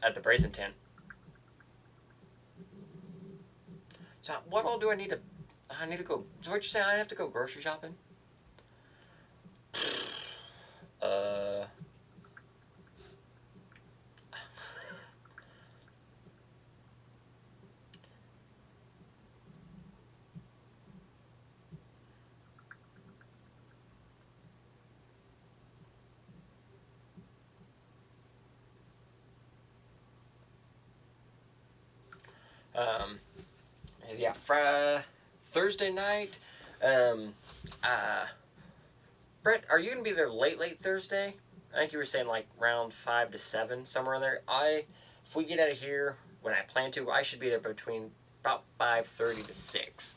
Speaker 1: at the Brazen Tent. So what all do I need to? I need to go. So what you saying? I have to go grocery shopping? Uh. Yeah, Thursday night. Brett, are you gonna be there late Thursday? I think you were saying like around 5 to 7, somewhere in there. If we get out of here when I plan to, I should be there between about 5:30 to 6.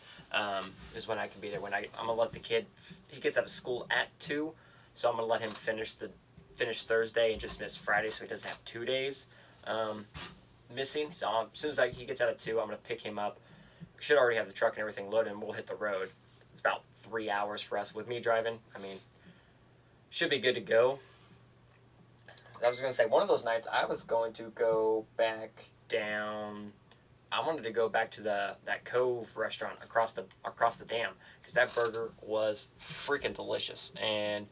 Speaker 1: Is when I can be there. I'm gonna let the kid. He gets out of school at 2, so I'm gonna let him finish Thursday and just miss Friday, so he doesn't have 2 days missing. So as soon as he gets out at 2, I'm gonna pick him up. We should already have the truck and everything loaded, and we'll hit the road. It's about 3 hours for us with me driving. I mean, should be good to go. I was going to say, one of those nights I was going to go back down. I wanted to go back to that Cove restaurant across the dam, because that burger was freaking delicious, and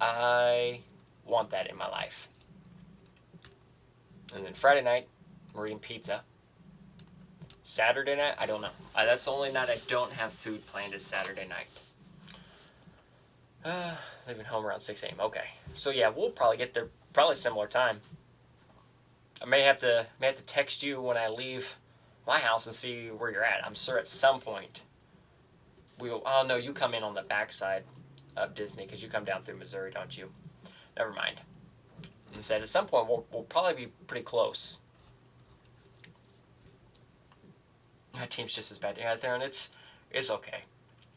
Speaker 1: I want that in my life. And then Friday night, we're eating pizza. Saturday night, I don't know. That's the only night I don't have food planned, is Saturday night. Leaving home around 6 a.m. Okay. So yeah, we'll probably get there probably similar time. I may have to text you when I leave my house and see where you're at. I'm sure at some point we will. Oh no, you come in on the backside of Disney, because you come down through Missouri, don't you? Never mind. Instead, at some point we'll probably be pretty close. My team's just as bad out there, and it's okay.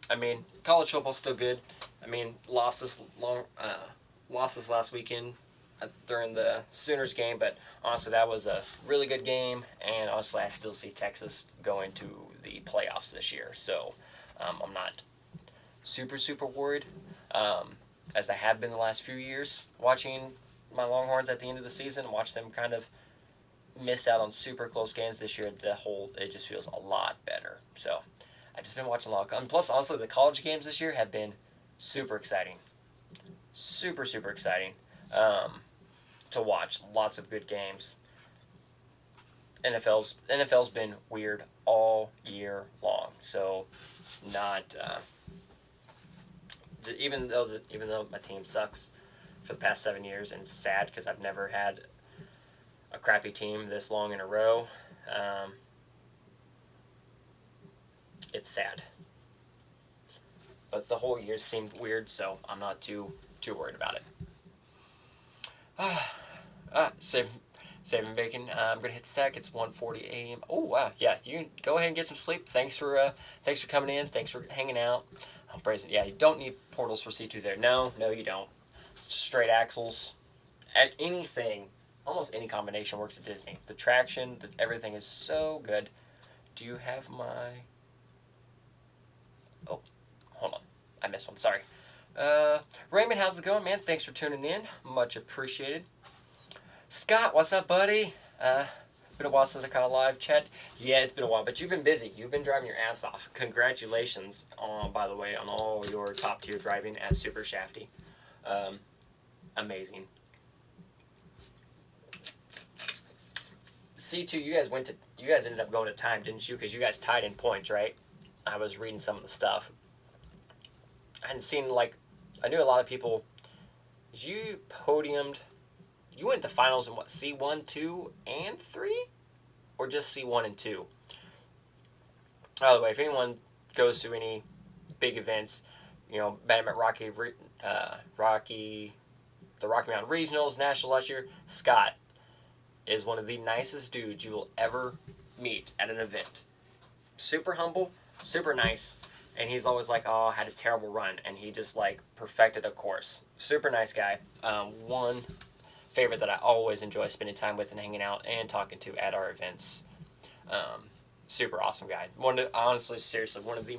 Speaker 1: I mean, college football's still good. I mean, lost this last weekend during the Sooners game, but honestly, that was a really good game, and honestly, I still see Texas going to the playoffs this year, so I'm not super worried, as I have been the last few years, watching my Longhorns at the end of the season, and watch them kind of miss out on super close games this year. It just feels a lot better. So I've just been watching a lot. And plus, honestly, the college games this year have been super exciting. Super exciting to watch. Lots of good games. NFL's been weird all year long. So not even though my team sucks for the past 7 years, and it's sad because I've never had a crappy team this long in a row. It's sad. But the whole year seemed weird, so I'm not too worried about it. Saving bacon. I'm gonna hit sec. It's 1:40 a.m. Oh wow, yeah. You can go ahead and get some sleep. Thanks for coming in. Thanks for hanging out. Oh, Brazen. Yeah, you don't need portals for C2 there. No, you don't. Straight axles. At anything, almost any combination works at Disney. The traction, everything is so good. Do you have my? Oh, hold on. I missed one. Sorry. Raymond, how's it going, man? Thanks for tuning in. Much appreciated. Scott, what's up, buddy? Been a while since I caught a live chat. Yeah, it's been a while, but you've been busy. You've been driving your ass off. Congratulations, by the way, on all your top tier driving at Super Shafty. Amazing. C2, you guys ended up going to time, didn't you? Because you guys tied in points, right? I was reading some of the stuff. I hadn't seen, I knew a lot of people. You podiumed. You went to finals in what, C1, 2, and 3? Or just C1 and 2? By the way, if anyone goes to any big events, met him at the Rocky Mountain Regionals, National last year, Scott is one of the nicest dudes you will ever meet at an event. Super humble, super nice, and he's always like, oh, I had a terrible run, and he just, perfected a course. Super nice guy. Won favorite that I always enjoy spending time with and hanging out and talking to at our events. Super awesome guy. Honestly, seriously, one of the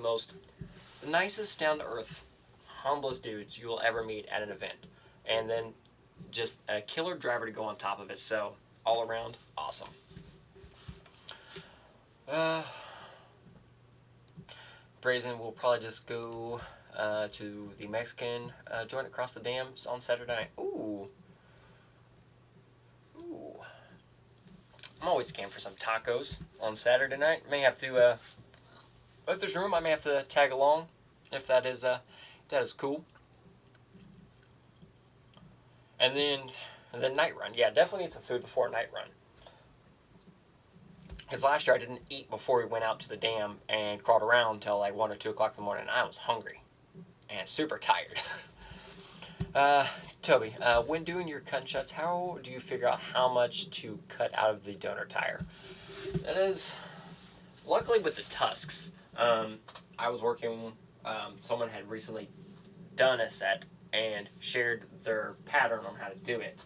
Speaker 1: nicest, down to earth, humblest dudes you will ever meet at an event. And then just a killer driver to go on top of it. So all around, awesome. Brazen will probably just go to the Mexican joint across the dam on Saturday night. Ooh. I'm always game for some tacos on Saturday night. May have to, if there's room, I may have to tag along if that is cool. And then the night run. Yeah, definitely need some food before a night run. Because last year I didn't eat before we went out to the dam and crawled around until like 1 or 2 o'clock in the morning. And I was hungry and super tired. Toby, when doing your cut and shuts, how do you figure out how much to cut out of the donor tire? That is, luckily with the tusks, I was working, someone had recently done a set and shared their pattern on how to do it.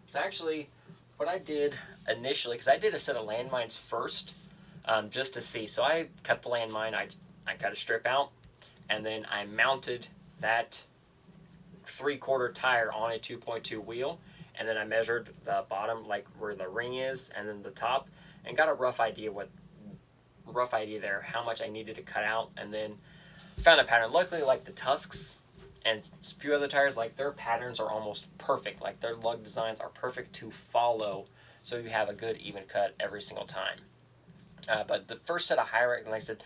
Speaker 1: So actually, what I did initially, because I did a set of landmines first, just to see. So I cut the landmine, I cut a strip out, and then I mounted that 3/4 tire on a 2.2 wheel, and then I measured the bottom, like where the ring is, and then the top, and got a rough idea there, how much I needed to cut out, and then found a pattern. Luckily, like the tusks and a few other tires, like their patterns are almost perfect. Like their lug designs are perfect to follow, so you have a good even cut every single time. But the first set of like I said,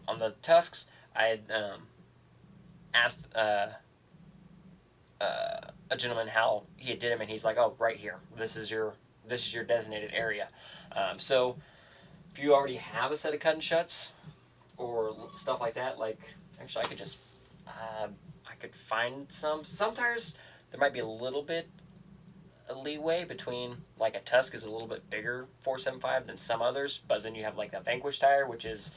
Speaker 1: on the tusks, I had asked a gentleman how he did them, and he's like, "Oh, right here. This is your designated area." So if you already have a set of cut and shuts or stuff like that, like actually I could just I could find some tires. There might be a little bit leeway between, like a Tusk is a little bit bigger 475 than some others, but then you have like the Vanquish tire, which is,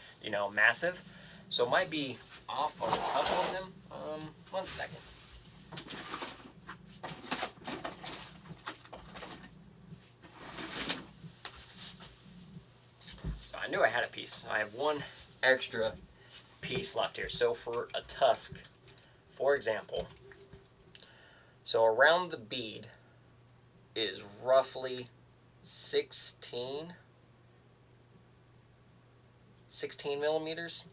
Speaker 1: massive, so it might be off on a couple of them. 1 second. So I knew I had a piece. I have one extra piece left here. So for a Tusk, for example, so around the bead is roughly 16 millimeters,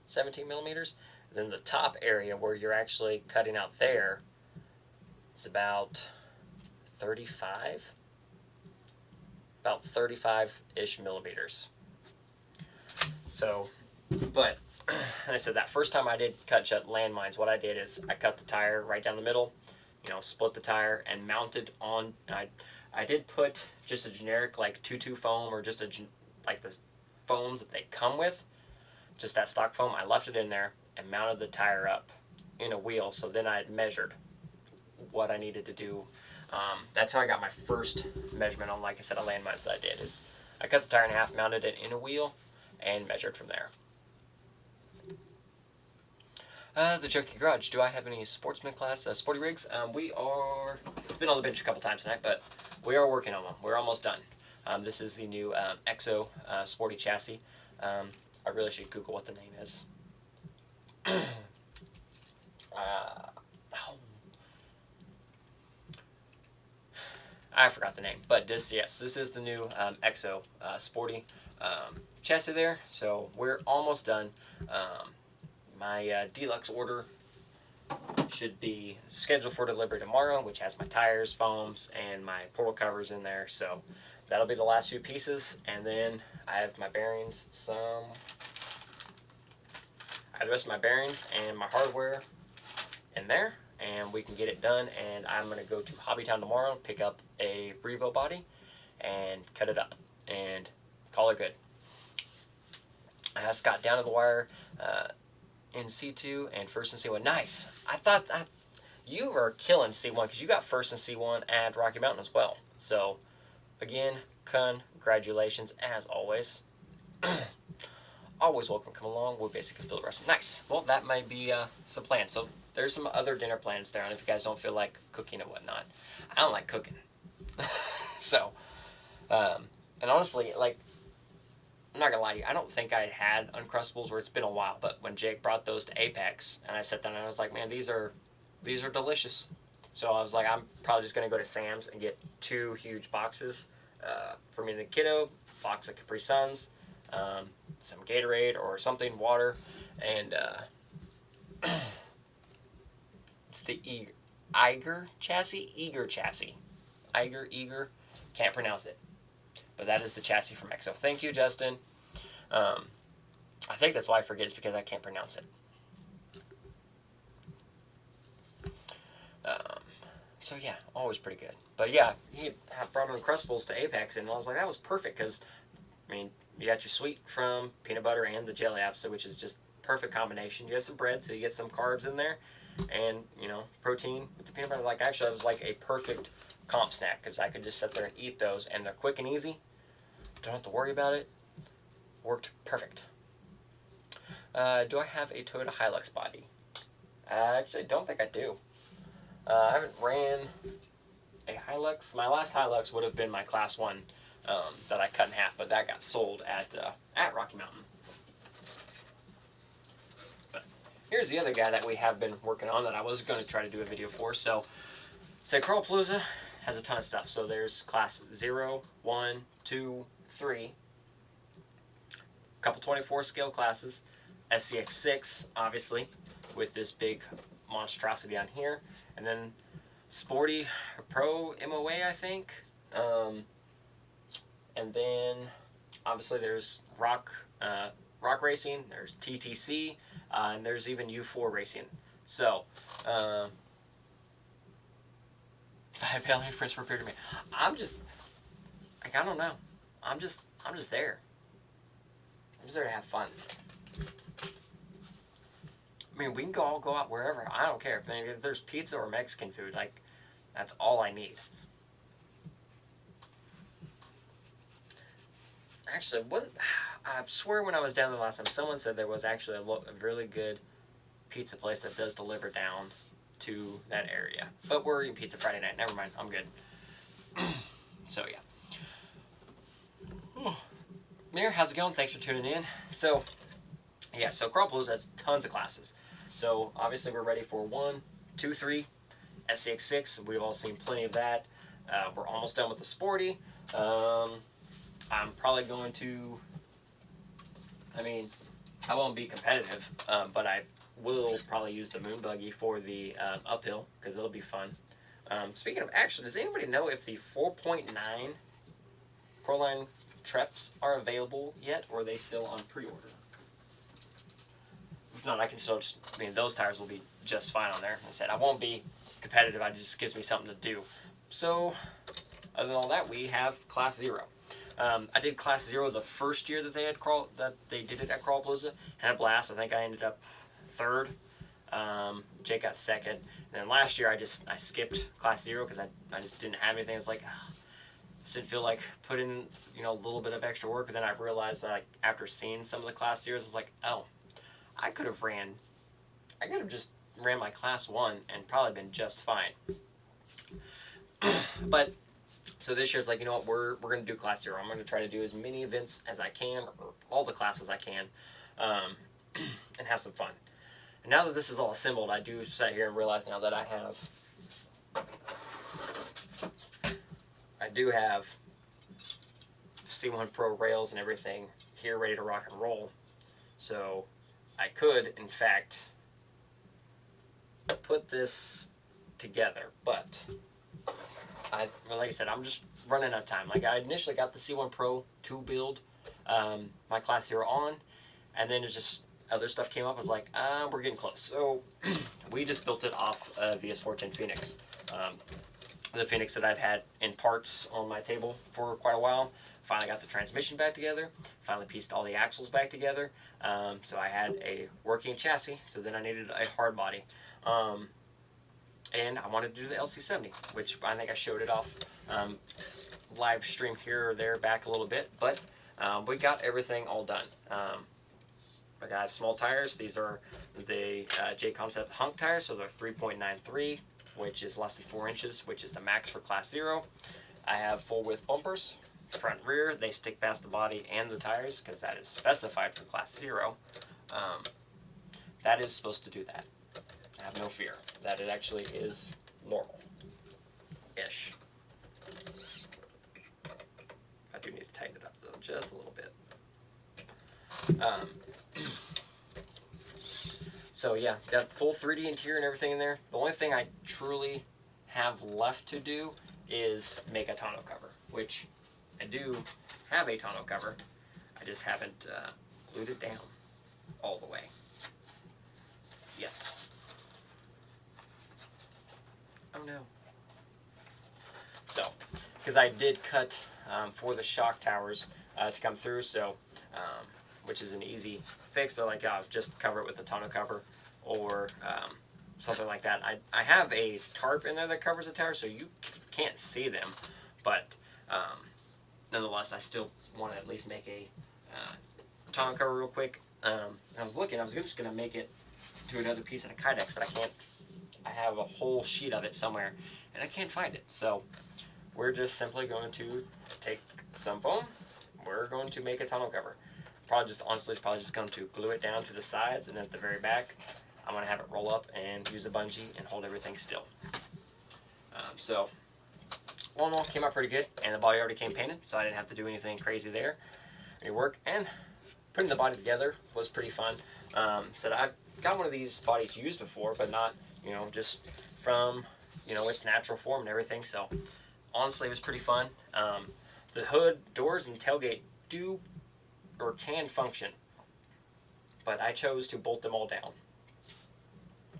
Speaker 1: 17 millimeters. And then the top area where you're actually cutting out there is about 35-ish millimeters. So, but and I said that first time I did cut shut landmines, what I did is I cut the tire right down the middle, split the tire and mounted on. I did put just a generic like 2-2 foam, or just like the foams that they come with, just that stock foam. I left it in there and mounted the tire up in a wheel. So then I measured what I needed to do. That's how I got my first measurement on, like I said, a landmines that I did. Is I cut the tire in half, mounted it in a wheel, and measured from there. The Junkie Garage. Do I have any sportsman class sporty rigs? It's been on the bench a couple times tonight, but we are working on one. We're almost done. This is the new EXO Sporty chassis. I really should Google what the name is. I forgot the name, but this is the new EXO Sporty chassis there. So we're almost done. My deluxe order should be scheduled for delivery tomorrow, which has my tires, foams, and my portal covers in there. So that'll be the last few pieces, and then I have my bearings. I have the rest of my bearings and my hardware in there, and we can get it done. And I'm going to go to Hobbytown tomorrow, pick up a Revo body, and cut it up, and call it good. I just got down to the wire in C2 and first in C1. Nice. I thought you were killing C1 because you got first in C1 at Rocky Mountain as well. So, again, congratulations as always. always welcome to come along. We'll basically build wrestling. Nice. Well, that might be some plans. So there's some other dinner plans there, and if you guys don't feel like cooking and whatnot, I don't like cooking. So, and honestly, like, I'm not gonna lie to you, I don't think I had Uncrustables, or it's been a while. But when Jake brought those to Apex, and I sat down and I was like, man, these are delicious. So I was like, I'm probably just gonna go to Sam's and get 2 huge boxes for me and the kiddo, box of Capri Suns, some Gatorade or something, water, and it's the Eiger chassis, Eiger, can't pronounce it, but that is the chassis from EXO. Thank you, Justin. I think that's why I forget, it's because I can't pronounce it. So yeah, always pretty good. But yeah, he brought Uncrustables to Apex, and I was like, that was perfect, because, I mean, you got your sweet from peanut butter and the jelly opposite, which is just perfect combination. You have some bread, so you get some carbs in there, and, you know, protein with the peanut butter. Like, actually, it was like a perfect comp snack, because I could just sit there and eat those, and they're quick and easy. Don't have to worry about it. Worked perfect. Do I have a Toyota Hilux body? I actually don't think I do. I haven't ran a Hilux. My last Hilux would have been my Class 1 that I cut in half, but that got sold at Rocky Mountain. But here's the other guy that we have been working on that I was going to try to do a video for. So, Crawlapalooza has a ton of stuff. So there's Class 0, 1, 2, 3. A couple 24 scale classes. SCX6, obviously, with this big monstrosity on here. And then Sporty Pro MOA, I think. And then, obviously, there's Rock Racing, there's TTC, and there's even U4 Racing. So, 5 alien friends prepared to me. I'm just, like, I don't know. I'm just there. I'm just there to have fun. I mean, we can all go out wherever. I don't care. I mean, if there's pizza or Mexican food, like, that's all I need. Actually, I swear when I was down there last time, someone said there was actually a really good pizza place that does deliver down to that area. But we're eating pizza Friday night. Never mind. I'm good. So, yeah. Mir, how's it going? Thanks for tuning in. So, yeah, so Crawlapalooza has tons of classes. So, obviously, we're ready for 1, 2, 3, SCX6. We've all seen plenty of that. We're almost done with the Sporty. I'm probably going to, I mean, I won't be competitive, but I will probably use the moon buggy for the uphill, because it'll be fun. Speaking of, actually, does anybody know if the 4.9 Coraline Treps are available yet, or are they still on pre-order? If not, I can still just, I mean, those tires will be just fine on there. Like I said, I won't be competitive. It just gives me something to do. So, other than all that, we have Class 0. I did Class 0 the first year that they did it at Crawlapalooza. Had a blast. I think I ended up 3rd. Jake got 2nd. And then last year, I skipped Class 0 because I just didn't have anything. I was like, just didn't feel like putting, you know, a little bit of extra work. But then I realized that after seeing some of the Class 0s, I was like, oh, I could have just ran my Class 1 and probably been just fine. But, so this year's like, you know what, we're going to do Class 0. I'm going to try to do as many events as I can, or all the classes I can, and have some fun. And now that this is all assembled, I do sit here and realize now that I do have C1 Pro rails and everything here ready to rock and roll. So I could, in fact, put this together, but like I said, I'm just running out of time. Like, I initially got the C1 Pro to build my Class 0 on, and then it just, other stuff came up. I was like, we're getting close. So we just built it off VS410 Phoenix. The Phoenix that I've had in parts on my table for quite a while. Finally got the transmission back together. Finally pieced all the axles back together. So I had a working chassis. So then I needed a hard body. And I wanted to do the LC70, which I think I showed it off live stream here or there back a little bit. But we got everything all done. I have small tires. These are the J Concept Hunk tires, so they're 3.93, which is less than 4 inches, which is the max for Class 0. I have full width bumpers, front and rear. They stick past the body and the tires because that is specified for Class 0. That is supposed to do that. Have no fear that it actually is normal-ish. I do need to tighten it up though, just a little bit. So yeah, got full 3D interior and everything in there. The only thing I truly have left to do is make a tonneau cover, which I do have a tonneau cover. I just haven't glued it down all the way yet. Oh no. So, because I did cut for the shock towers to come through, so which is an easy fix. They're like, oh, just cover it with a tonneau cover or something like that. I have a tarp in there that covers the towers, so you can't see them, but nonetheless, I still want to at least make a tonneau cover real quick. I was just going to make it to another piece of the Kydex, but I can't. I have a whole sheet of it somewhere, and I can't find it. So we're just simply going to take some foam. We're going to make a tonneau cover. Honestly, it's probably just going to glue it down to the sides, and at the very back, I'm going to have it roll up and use a bungee and hold everything still. So, all in all, came out pretty good, and the body already came painted, so I didn't have to do anything crazy there. Any work, and putting the body together was pretty fun. So I've got one of these bodies used before, but not, just from, its natural form and everything. So, honestly, it was pretty fun. The hood, doors, and tailgate do or can function, but I chose to bolt them all down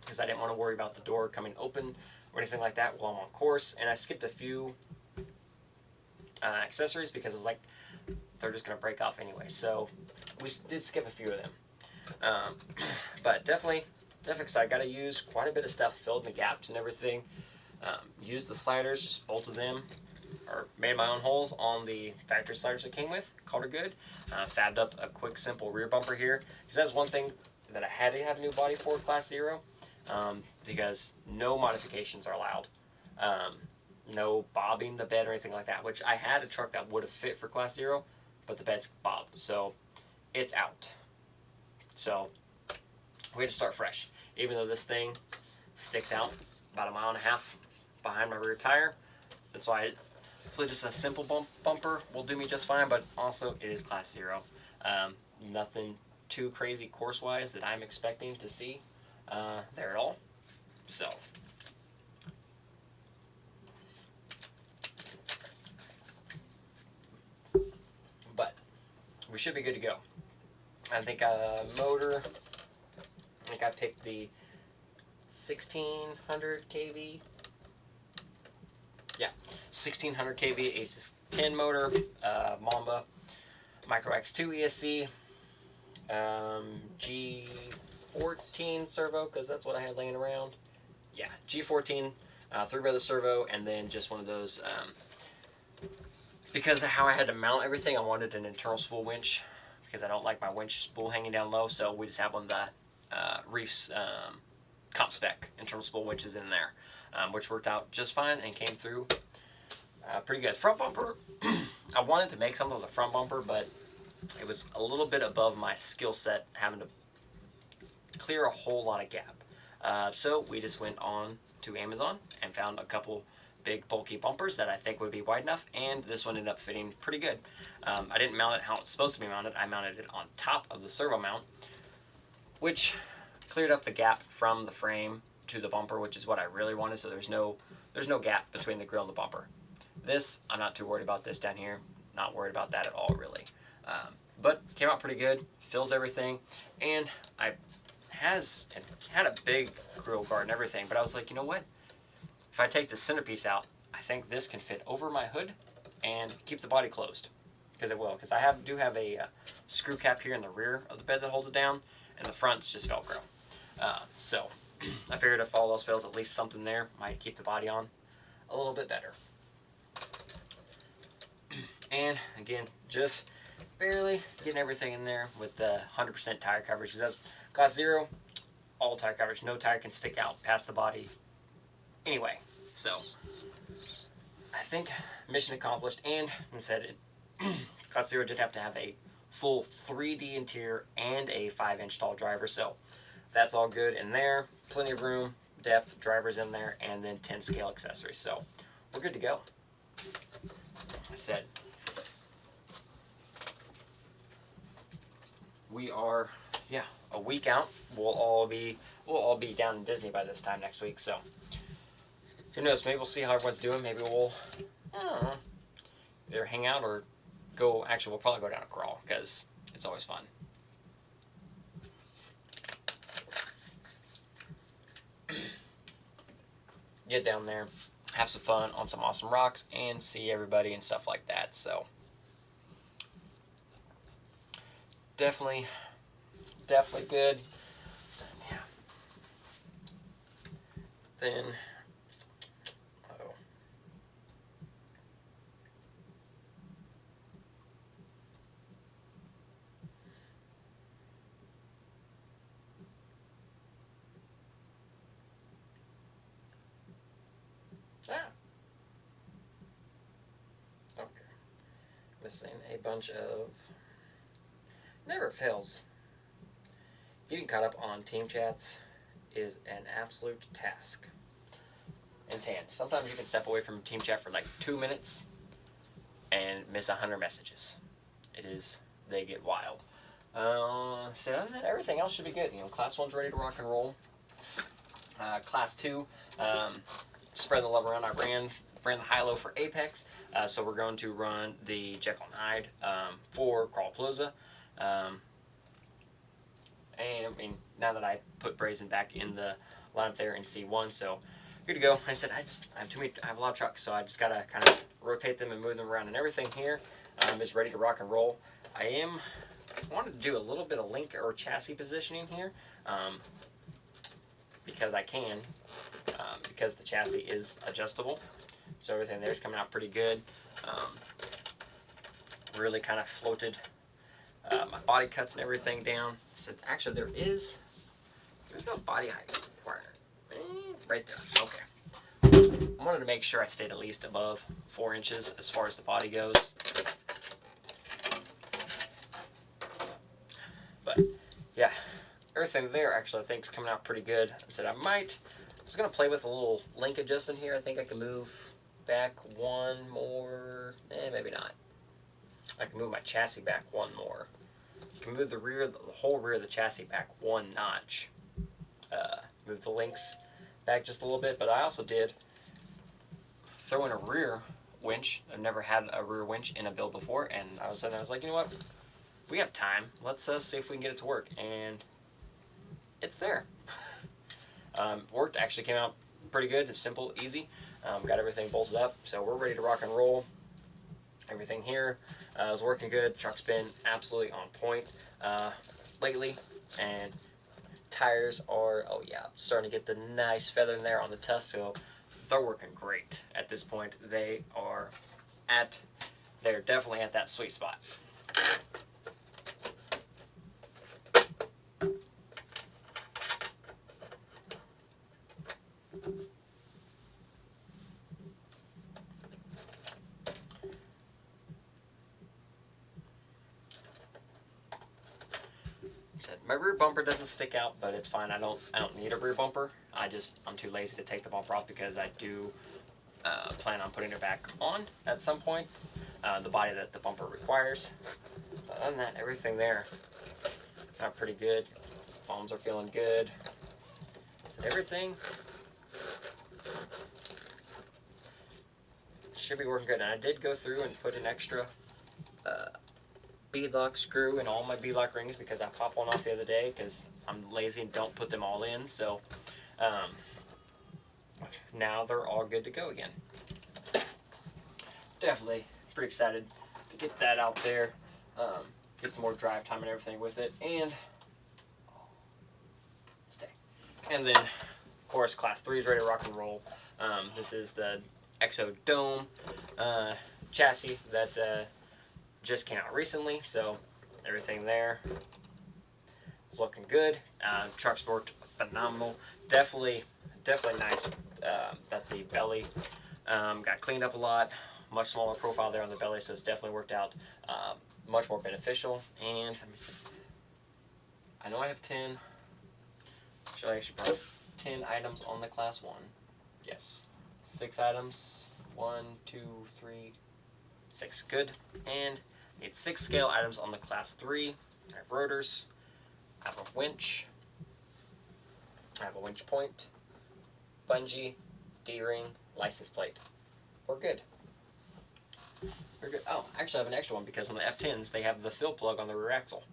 Speaker 1: because I didn't want to worry about the door coming open or anything like that while I'm on course, and I skipped a few accessories because it's like they're just going to break off anyway, so we did skip a few of them. But definitely excited. Got to use quite a bit of stuff, filled in the gaps and everything. Used the sliders, just bolted them, or made my own holes on the factory sliders that came with. Called her good. Fabbed up a quick, simple rear bumper here, because that's one thing that I had to have a new body for Class 0, because no modifications are allowed. No bobbing the bed or anything like that, which I had a truck that would have fit for Class 0, but the bed's bobbed, so it's out. So we had to start fresh, even though this thing sticks out about 1.5 miles behind my rear tire. That's why hopefully just a simple bumper will do me just fine, but also it is Class 0. Nothing too crazy course-wise that I'm expecting to see there at all. So, but we should be good to go. I think motor, I think I picked the 1600 kV. Yeah, 1600 kV ASUS 10 motor, Mamba, Micro X2 ESC, G14 servo, because that's what I had laying around. Yeah, G14, 3-brother servo, and then just one of those, because of how I had to mount everything, I wanted an internal spool winch, because I don't like my winch spool hanging down low, so we just have one of the Reef's comp spec internal spool winches in there. Which worked out just fine and came through pretty good. Front bumper, I wanted to make something with the front bumper, but it was a little bit above my skill set, having to clear a whole lot of gap. So we just went on to Amazon and found a couple big bulky bumpers that I think would be wide enough, and this one ended up fitting pretty good. I didn't mount it how it's supposed to be mounted. I mounted it on top of the servo mount, which cleared up the gap from the frame to the bumper, which is what I really wanted, so there's no gap between the grill and the bumper. This, I'm not too worried about this down here. Not worried about that at all, really. But came out pretty good, fills everything, and I had a big grill guard and everything, but I was like, you know what? If I take the centerpiece out, I think this can fit over my hood and keep the body closed, because it will, because I do have a screw cap here in the rear of the bed that holds it down, and the front's just Velcro. So I figured if all else fails, at least something there might keep the body on a little bit better. And again, just barely getting everything in there with 100% tire coverage. Because that's Class 0, all tire coverage. No tire can stick out past the body anyway. So I think mission accomplished. And instead, Class 0 did have to have a full 3D interior and a 5-inch tall driver. So that's all good in there. Plenty of room, depth, drivers in there, and then 10 scale accessories. So we're good to go. I said we are, a week out. We'll all be down in Disney by this time next week. So who knows? Maybe we'll see how everyone's doing. Maybe we'll, I don't know, either hang out or go. Actually, we'll probably go down and crawl because it's always fun. Get down there, have some fun on some awesome rocks, and see everybody and stuff like that. So definitely good. So, yeah. Then, okay. Missing a bunch of. Never fails. Getting caught up on team chats is an absolute task. In hand. Sometimes you can step away from team chat for like 2 minutes and miss 100 messages. They get wild. So other than that, everything else should be good. Class 1's ready to rock and roll. Class 2, spread the love around. I ran the high-low for Apex, so we're going to run the Jekyll and Hyde for Crawlapalooza. And I mean, now that I put Brazen back in the lineup there in C1, so good to go. I said I have a lot of trucks, so I just gotta kind of rotate them and move them around, and everything here is ready to rock and roll. I wanted to do a little bit of link or chassis positioning here, because I can, because the chassis is adjustable, so everything there's coming out pretty good. Really kind of floated my body cuts and everything down. So actually there's no body height requirement. Right there. Okay. I wanted to make sure I stayed at least above 4 inches as far as the body goes. But yeah, everything there actually I think is coming out pretty good. I said I was going to play with a little link adjustment here. I think I can move back one more. Maybe not. I can move my chassis back one more. You can move the whole rear of the chassis back 1 notch. Move the links back just a little bit, but I also did throw in a rear winch. I've never had a rear winch in a build before, and I was like, you know what? We have time. Let's see if we can get it to work, and it's there. Worked. Actually came out pretty good. Simple, easy. Got everything bolted up, so we're ready to rock and roll. Everything here is working good. Truck's been absolutely on point lately, and tires are, starting to get the nice feather in there on the tusk, so they're working great at this point. They're definitely at that sweet spot. My rear bumper doesn't stick out, but it's fine. I don't need a rear bumper. I'm too lazy to take the bumper off because I do plan on putting it back on at some point. The body that the bumper requires. But other than that, everything there got pretty good. Foams are feeling good. Everything should be working good. And I did go through and put an extra beadlock screw in all my beadlock rings because I popped one off the other day because I'm lazy and don't put them all in. So now they're all good to go again. Definitely pretty excited to get that out there, get some more drive time and everything with it, and stay. And then, of course, Class 3 is ready to rock and roll. This is the Exo Dome chassis that just came out recently, so everything there is looking good. Truck's worked phenomenal. Definitely nice that the belly got cleaned up a lot. Much smaller profile there on the belly, so it's definitely worked out much more beneficial. And let me see. I know I have 10. Should I actually put 10 items on the class 1? Yes. 6 items. 1, 2, 3, 6. Good. And it's 6 scale items on the class 3. I have rotors. I have a winch. I have a winch point, bungee, D-ring, license plate. We're good. We're good. Oh, actually I have an extra one because on the F10s they have the fill plug on the rear axle.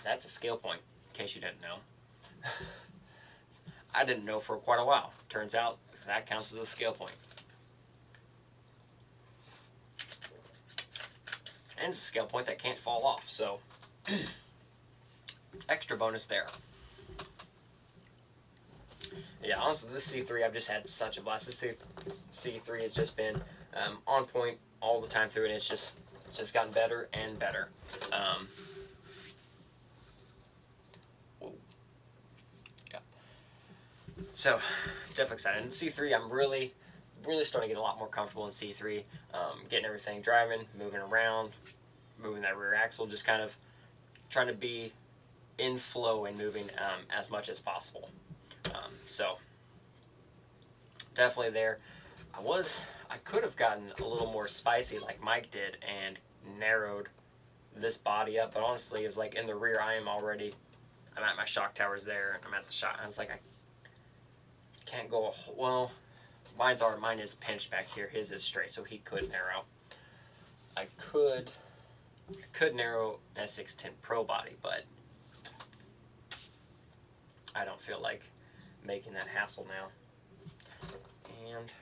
Speaker 1: That's a scale point, in case you didn't know. I didn't know for quite a while. Turns out that counts as a scale point. And it's a scale point that can't fall off, so extra bonus there. Yeah, honestly, this C3, I've just had such a blast. This C3 has just been on point all the time through, and it's just gotten better and better. Yeah. So, definitely excited. And C3, I'm really starting to get a lot more comfortable in C3. Getting everything driving, moving around, moving that rear axle, just kind of trying to be in flow and moving as much as possible. So definitely there. I could have gotten a little more spicy like Mike did and narrowed this body up, but honestly, it's like in the rear, I'm at my shock towers there, and I'm at the shock. I was like, I can't go. Well, mine is pinched back here. His is straight, so he could narrow. I could narrow an S610 Pro body, but I don't feel like making that hassle now. And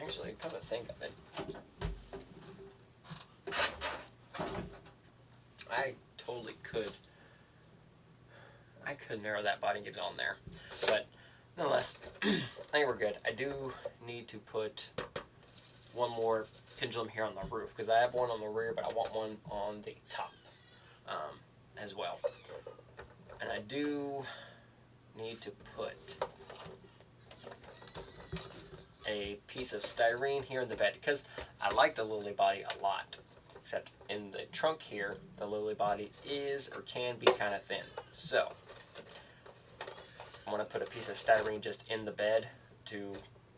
Speaker 1: actually, come to think of it, I totally could. I could narrow that body and get it on there, but nonetheless, I think we're good. I do need to put one more pendulum here on the roof because I have one on the rear, but I want one on the top as well. And I do need to put a piece of styrene here in the bed because I like the lily body a lot, except in the trunk here the lily body is or can be kind of thin, so I'm going to put a piece of styrene just in the bed to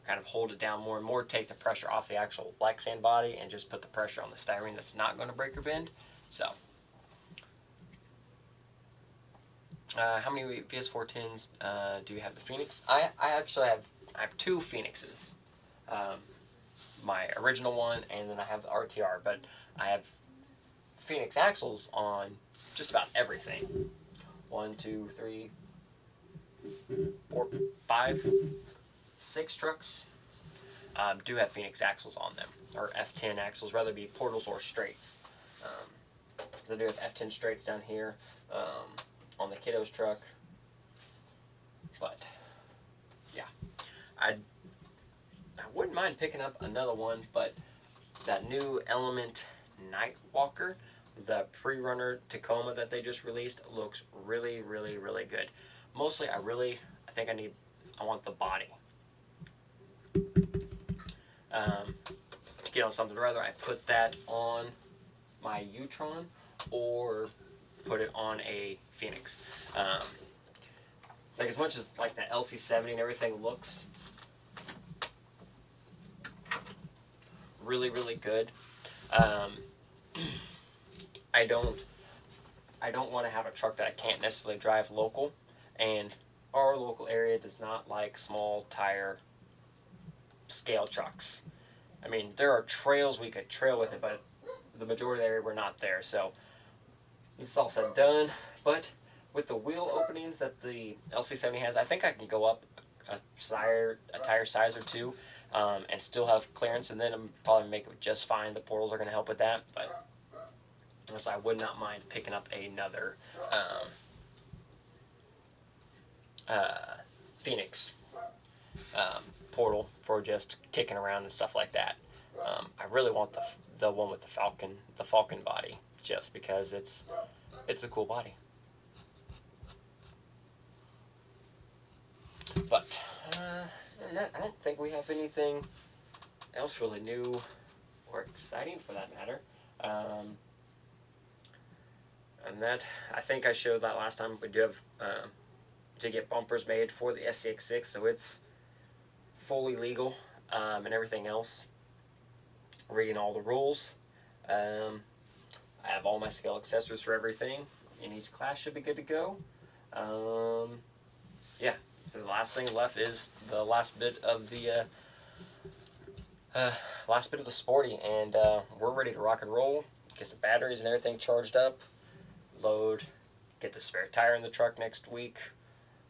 Speaker 1: kind of hold it down more and more, take the pressure off the actual Lexan body and just put the pressure on the styrene that's not going to break or bend. So how many VS410s do you have? The Phoenix? I actually have 2 Phoenixes. My original one, and then I have the RTR, but I have Phoenix axles on just about everything. 1, 2, 3, 4, 5, 6 trucks do have Phoenix axles on them, or F10 axles, whether it be portals or straights. So I do have F10 straights down here on the kiddo's truck, but yeah, I wouldn't mind picking up another one, but that new Element Nightwalker, the pre-runner Tacoma that they just released, looks really good. Mostly, I think I want the body. To get on something, rather I put that on my U-Tron or put it on a Phoenix. Like as much as like the LC70 and everything looks really good, I don't want to have a truck that I can't necessarily drive local, and our local area does not like small tire scale trucks. I mean, there are trails we could trail with it, but the majority of the area we're not there. So it's all said and done. But with the wheel openings that the LC70 has, I think I can go up a tire size or 2 and still have clearance, and then I'm probably make it just fine. The portals are going to help with that, but so I would not mind picking up another Phoenix portal for just kicking around and stuff like that. I really want the one with the Falcon body. just because it's a cool body. But I don't think we have anything else really new or exciting for that matter. And that, I think I showed that last time. We do have to get bumpers made for the SCX6, so it's fully legal and everything else. Reading all the rules. I have all my scale accessories for everything in each class. Should be good to go. Yeah. So the last thing left is the last bit of the Sporty, and we're ready to rock and roll. Get the batteries and everything charged up. Load. Get the spare tire in the truck next week.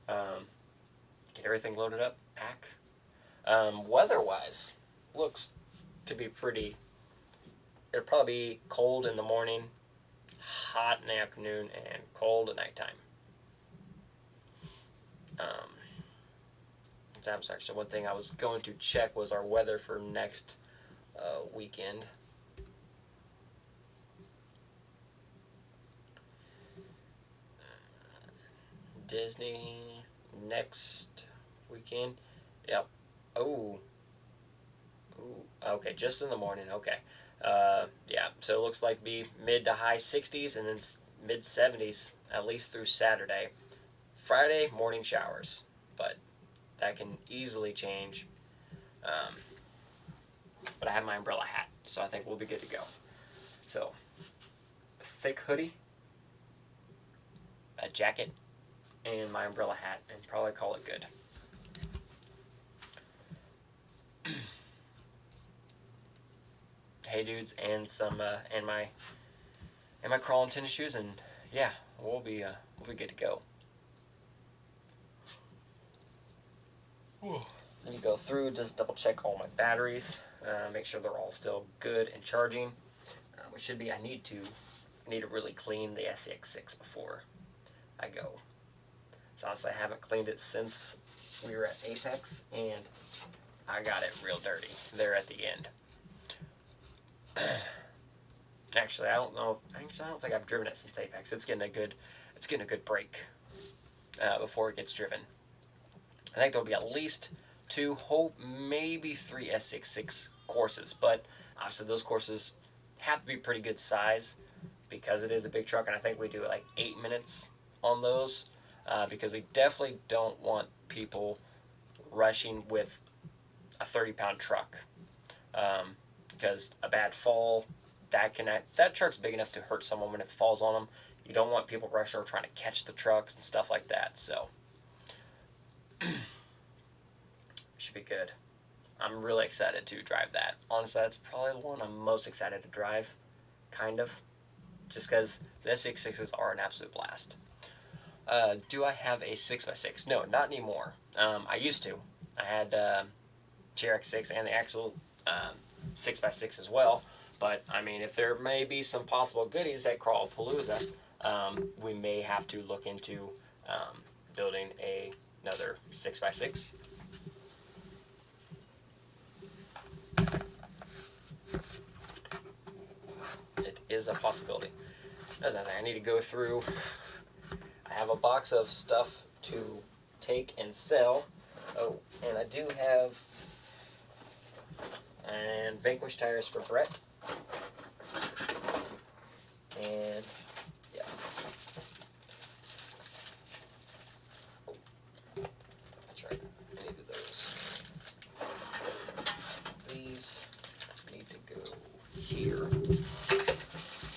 Speaker 1: Get everything loaded up. Pack. Weather-wise, looks to be pretty. It'll probably be cold in the morning, hot in the afternoon, and cold at nighttime. That was actually one thing I was going to check was our weather for next weekend. Disney next weekend. Yep. Oh. Okay, just in the morning. Okay. Yeah, so it looks like be mid to high 60s and then mid 70s at least through Saturday. Friday, morning showers, but that can easily change. But I have my umbrella hat, so I think we'll be good to go. So, a thick hoodie, a jacket, and my umbrella hat, and probably call it good. Hey dudes, and some and my crawling tennis shoes, and yeah, we'll be good to go. Let me go through, just double check all my batteries, make sure they're all still good and charging. Which should be. I need to really clean the SCX6 before I go. So honestly, I haven't cleaned it since we were at Apex, and I got it real dirty there at the end. Actually, I don't know. I don't think I've driven it since Apex. It's getting a good break before it gets driven. I think there'll be at least 2, maybe 3 S66 courses, but obviously those courses have to be pretty good size because it is a big truck, and I think we do like 8 minutes on those because we definitely don't want people rushing with a 30-pound truck because a bad fall, that truck's big enough to hurt someone when it falls on them. You don't want people rushing or trying to catch the trucks and stuff like that, so should be good. I'm really excited to drive that. Honestly, that's probably the one I'm most excited to drive, kind of, just because the S66s are an absolute blast. Do I have a 6x6? No, not anymore. I used to. I had TRX6 and the actual 6x6 as well, but I mean, if there may be some possible goodies at Crawlapalooza, we may have to look into building another 6x6. It is a possibility. There's nothing I need to go through. I have a box of stuff to take and sell. Oh, and I do have Vanquish tires for Brett. And yes. That's right. I needed those. These need to go here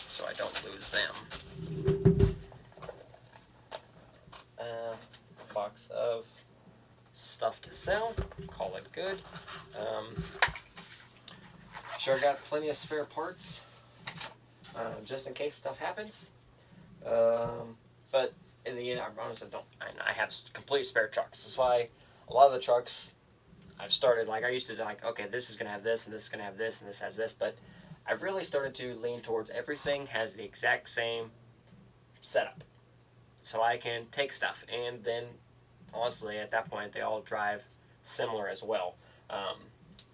Speaker 1: so I don't lose them. Box of stuff to sell. Call it good. Sure, got plenty of spare parts just in case stuff happens. But in the end, I honestly don't. I have complete spare trucks. That's why a lot of the trucks I've started, like I used to like, okay, this is gonna have this, and this is gonna have this, and this has this. But I've really started to lean towards everything has the exact same setup, so I can take stuff, and then honestly, at that point, they all drive similar as well.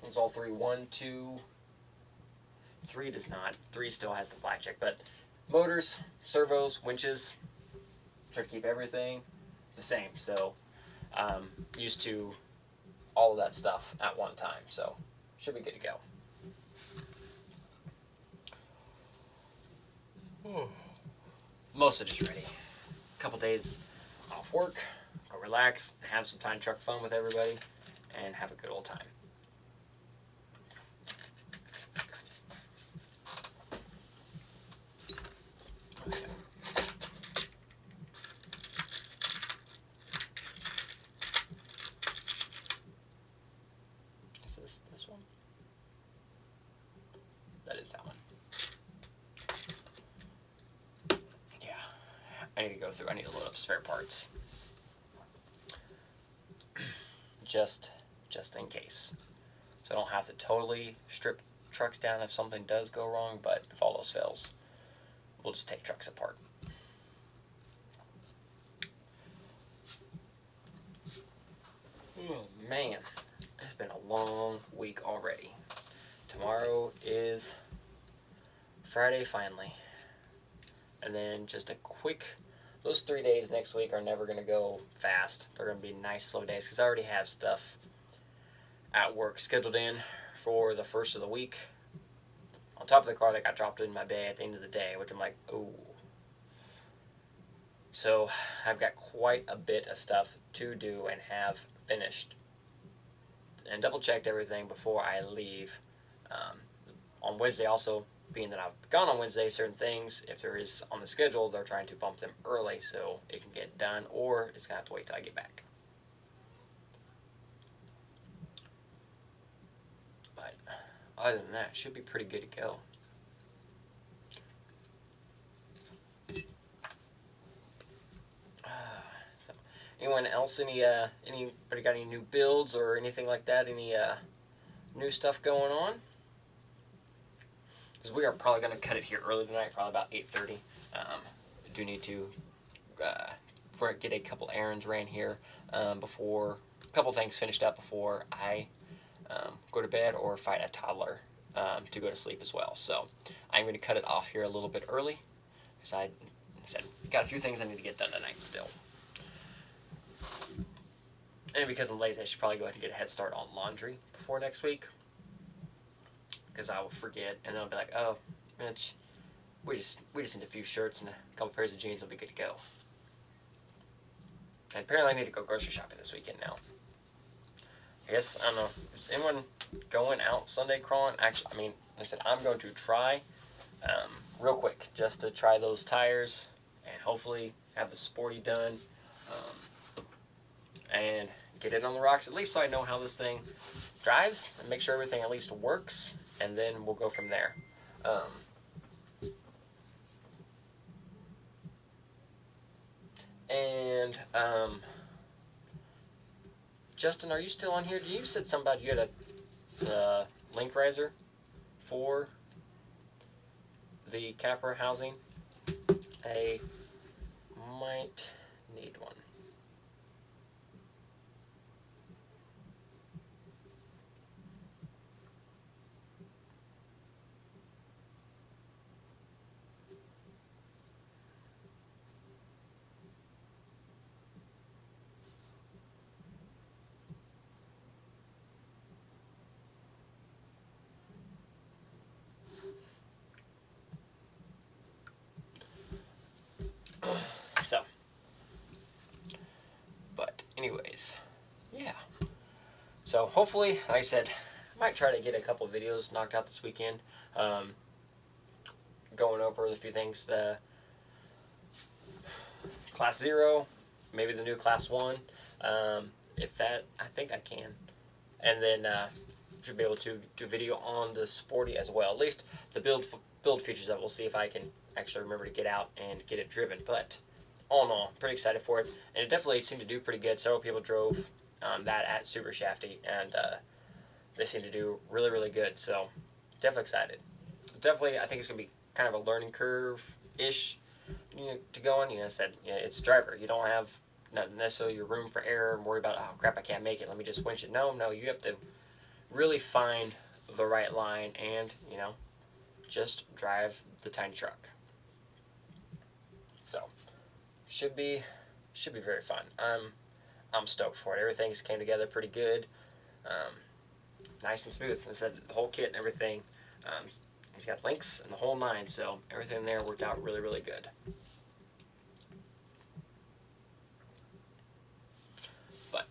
Speaker 1: It's all 3, 1, 2. 3 does not. 3 still has the blackjack, but motors, servos, winches. Try to keep everything the same. So used to all of that stuff at one time. So should be good to go. Most of it is ready. A couple days off work, go relax, have some time truck fun with everybody, and have a good old time. Okay. Is this one? That is that one. Yeah. I need to go through. I need to load up spare parts. just in case. So I don't have to totally strip trucks down if something does go wrong, but if all else fails, we'll just take trucks apart. Oh man, it's been a long week already. Tomorrow is Friday finally. And then just a quick, those 3 days next week are never going to go fast. They're going to be nice slow days because I already have stuff at work scheduled in for the first of the week. On top of the car that got dropped in my bay at the end of the day, which I'm like, ooh. So I've got quite a bit of stuff to do and have finished. And double checked everything before I leave. On Wednesday also, being that I've gone on Wednesday, certain things, if there is on the schedule, they're trying to bump them early so it can get done, or it's going to have to wait till I get back. But other than that, it should be pretty good to go. So, anyone else, anybody got any new builds or anything like that? Any new stuff going on? Because we are probably going to cut it here early tonight, probably about 8:30. Do need to get a couple errands ran here before, a couple things finished up before I go to bed or fight a toddler to go to sleep as well. So I'm going to cut it off here a little bit early because I said got a few things I need to get done tonight still. And because I'm lazy, I should probably go ahead and get a head start on laundry before next week. Because I will forget, and then I'll be like, oh, Mitch, we just need a few shirts and a couple pairs of jeans, we'll be good to go. And apparently I need to go grocery shopping this weekend now. I guess, I don't know, is anyone going out Sunday crawling? Actually, I mean, like I said, I'm going to try, real quick, just to try those tires, and hopefully have the Sporty done, and get it on the rocks, at least so I know how this thing drives, and make sure everything at least works. And then we'll go from there. Justin, are you still on here? You said somebody you had a link riser for the capper housing. I might need one. So, but anyways, yeah. So hopefully, like I said, I might try to get a couple of videos knocked out this weekend. Going over a few things. The Class 0, maybe the new Class 1. If that, I think I can. And then should be able to do a video on the Sporty as well. At least the build features that we'll see if I can actually remember to get out and get it driven. But all in all, pretty excited for it. And it definitely seemed to do pretty good. Several people drove that at Super Shafty, and they seem to do really, really good. So definitely excited. Definitely, I think it's going to be kind of a learning curve-ish to go on. I said, it's driver. You don't have not necessarily your room for error and worry about, oh crap, I can't make it, let me just winch it. No, you have to really find the right line and, just drive the tiny truck. So should be very fun. I'm stoked for it. Everything's came together pretty good. Nice and smooth. I said the whole kit and everything. He's got links and the whole nine, so everything there worked out really, really good. But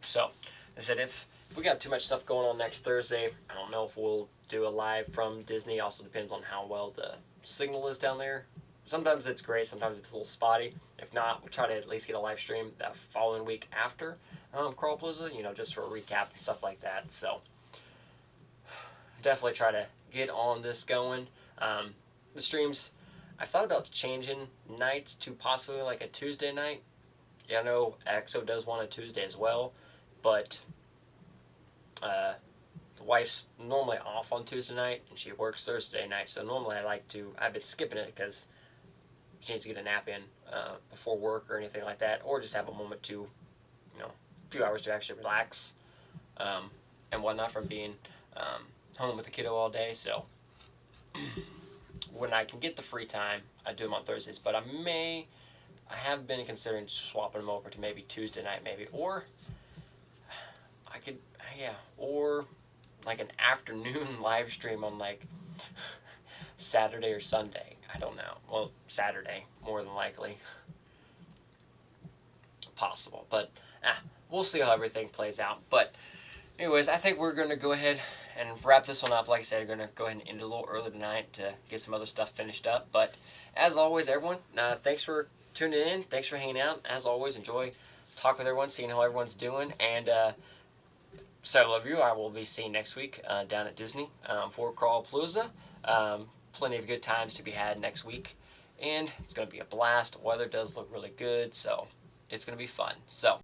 Speaker 1: so I said if we got too much stuff going on next Thursday, I don't know if we'll do a live from Disney. Also depends on how well the signal is down there. Sometimes it's great, sometimes it's a little spotty. If not, we'll try to at least get a live stream that following week after Crawlapalooza, just for a recap and stuff like that. So definitely try to get on this going. The streams, I thought about changing nights to possibly like a Tuesday night. Yeah, I know EXO does one on Tuesday as well, but the wife's normally off on Tuesday night and she works Thursday night. So normally I've been skipping it because she needs to get a nap in before work or anything like that, or just have a moment to, a few hours to actually relax and whatnot from being home with the kiddo all day. So when I can get the free time, I do them on Thursdays. But I have been considering swapping them over to maybe Tuesday night, or or like an afternoon live stream on like Saturday or Sunday. I don't know. Well, Saturday, more than likely. Possible. But we'll see how everything plays out. But anyways, I think we're going to go ahead and wrap this one up. Like I said, we're going to go ahead and end it a little early tonight to get some other stuff finished up. But as always, everyone, thanks for tuning in. Thanks for hanging out. As always, enjoy talking with everyone, seeing how everyone's doing. And several of you I will be seeing next week down at Disney for Crawlapalooza. Plenty of good times to be had next week. And it's going to be a blast. The weather does look really good, so it's going to be fun. So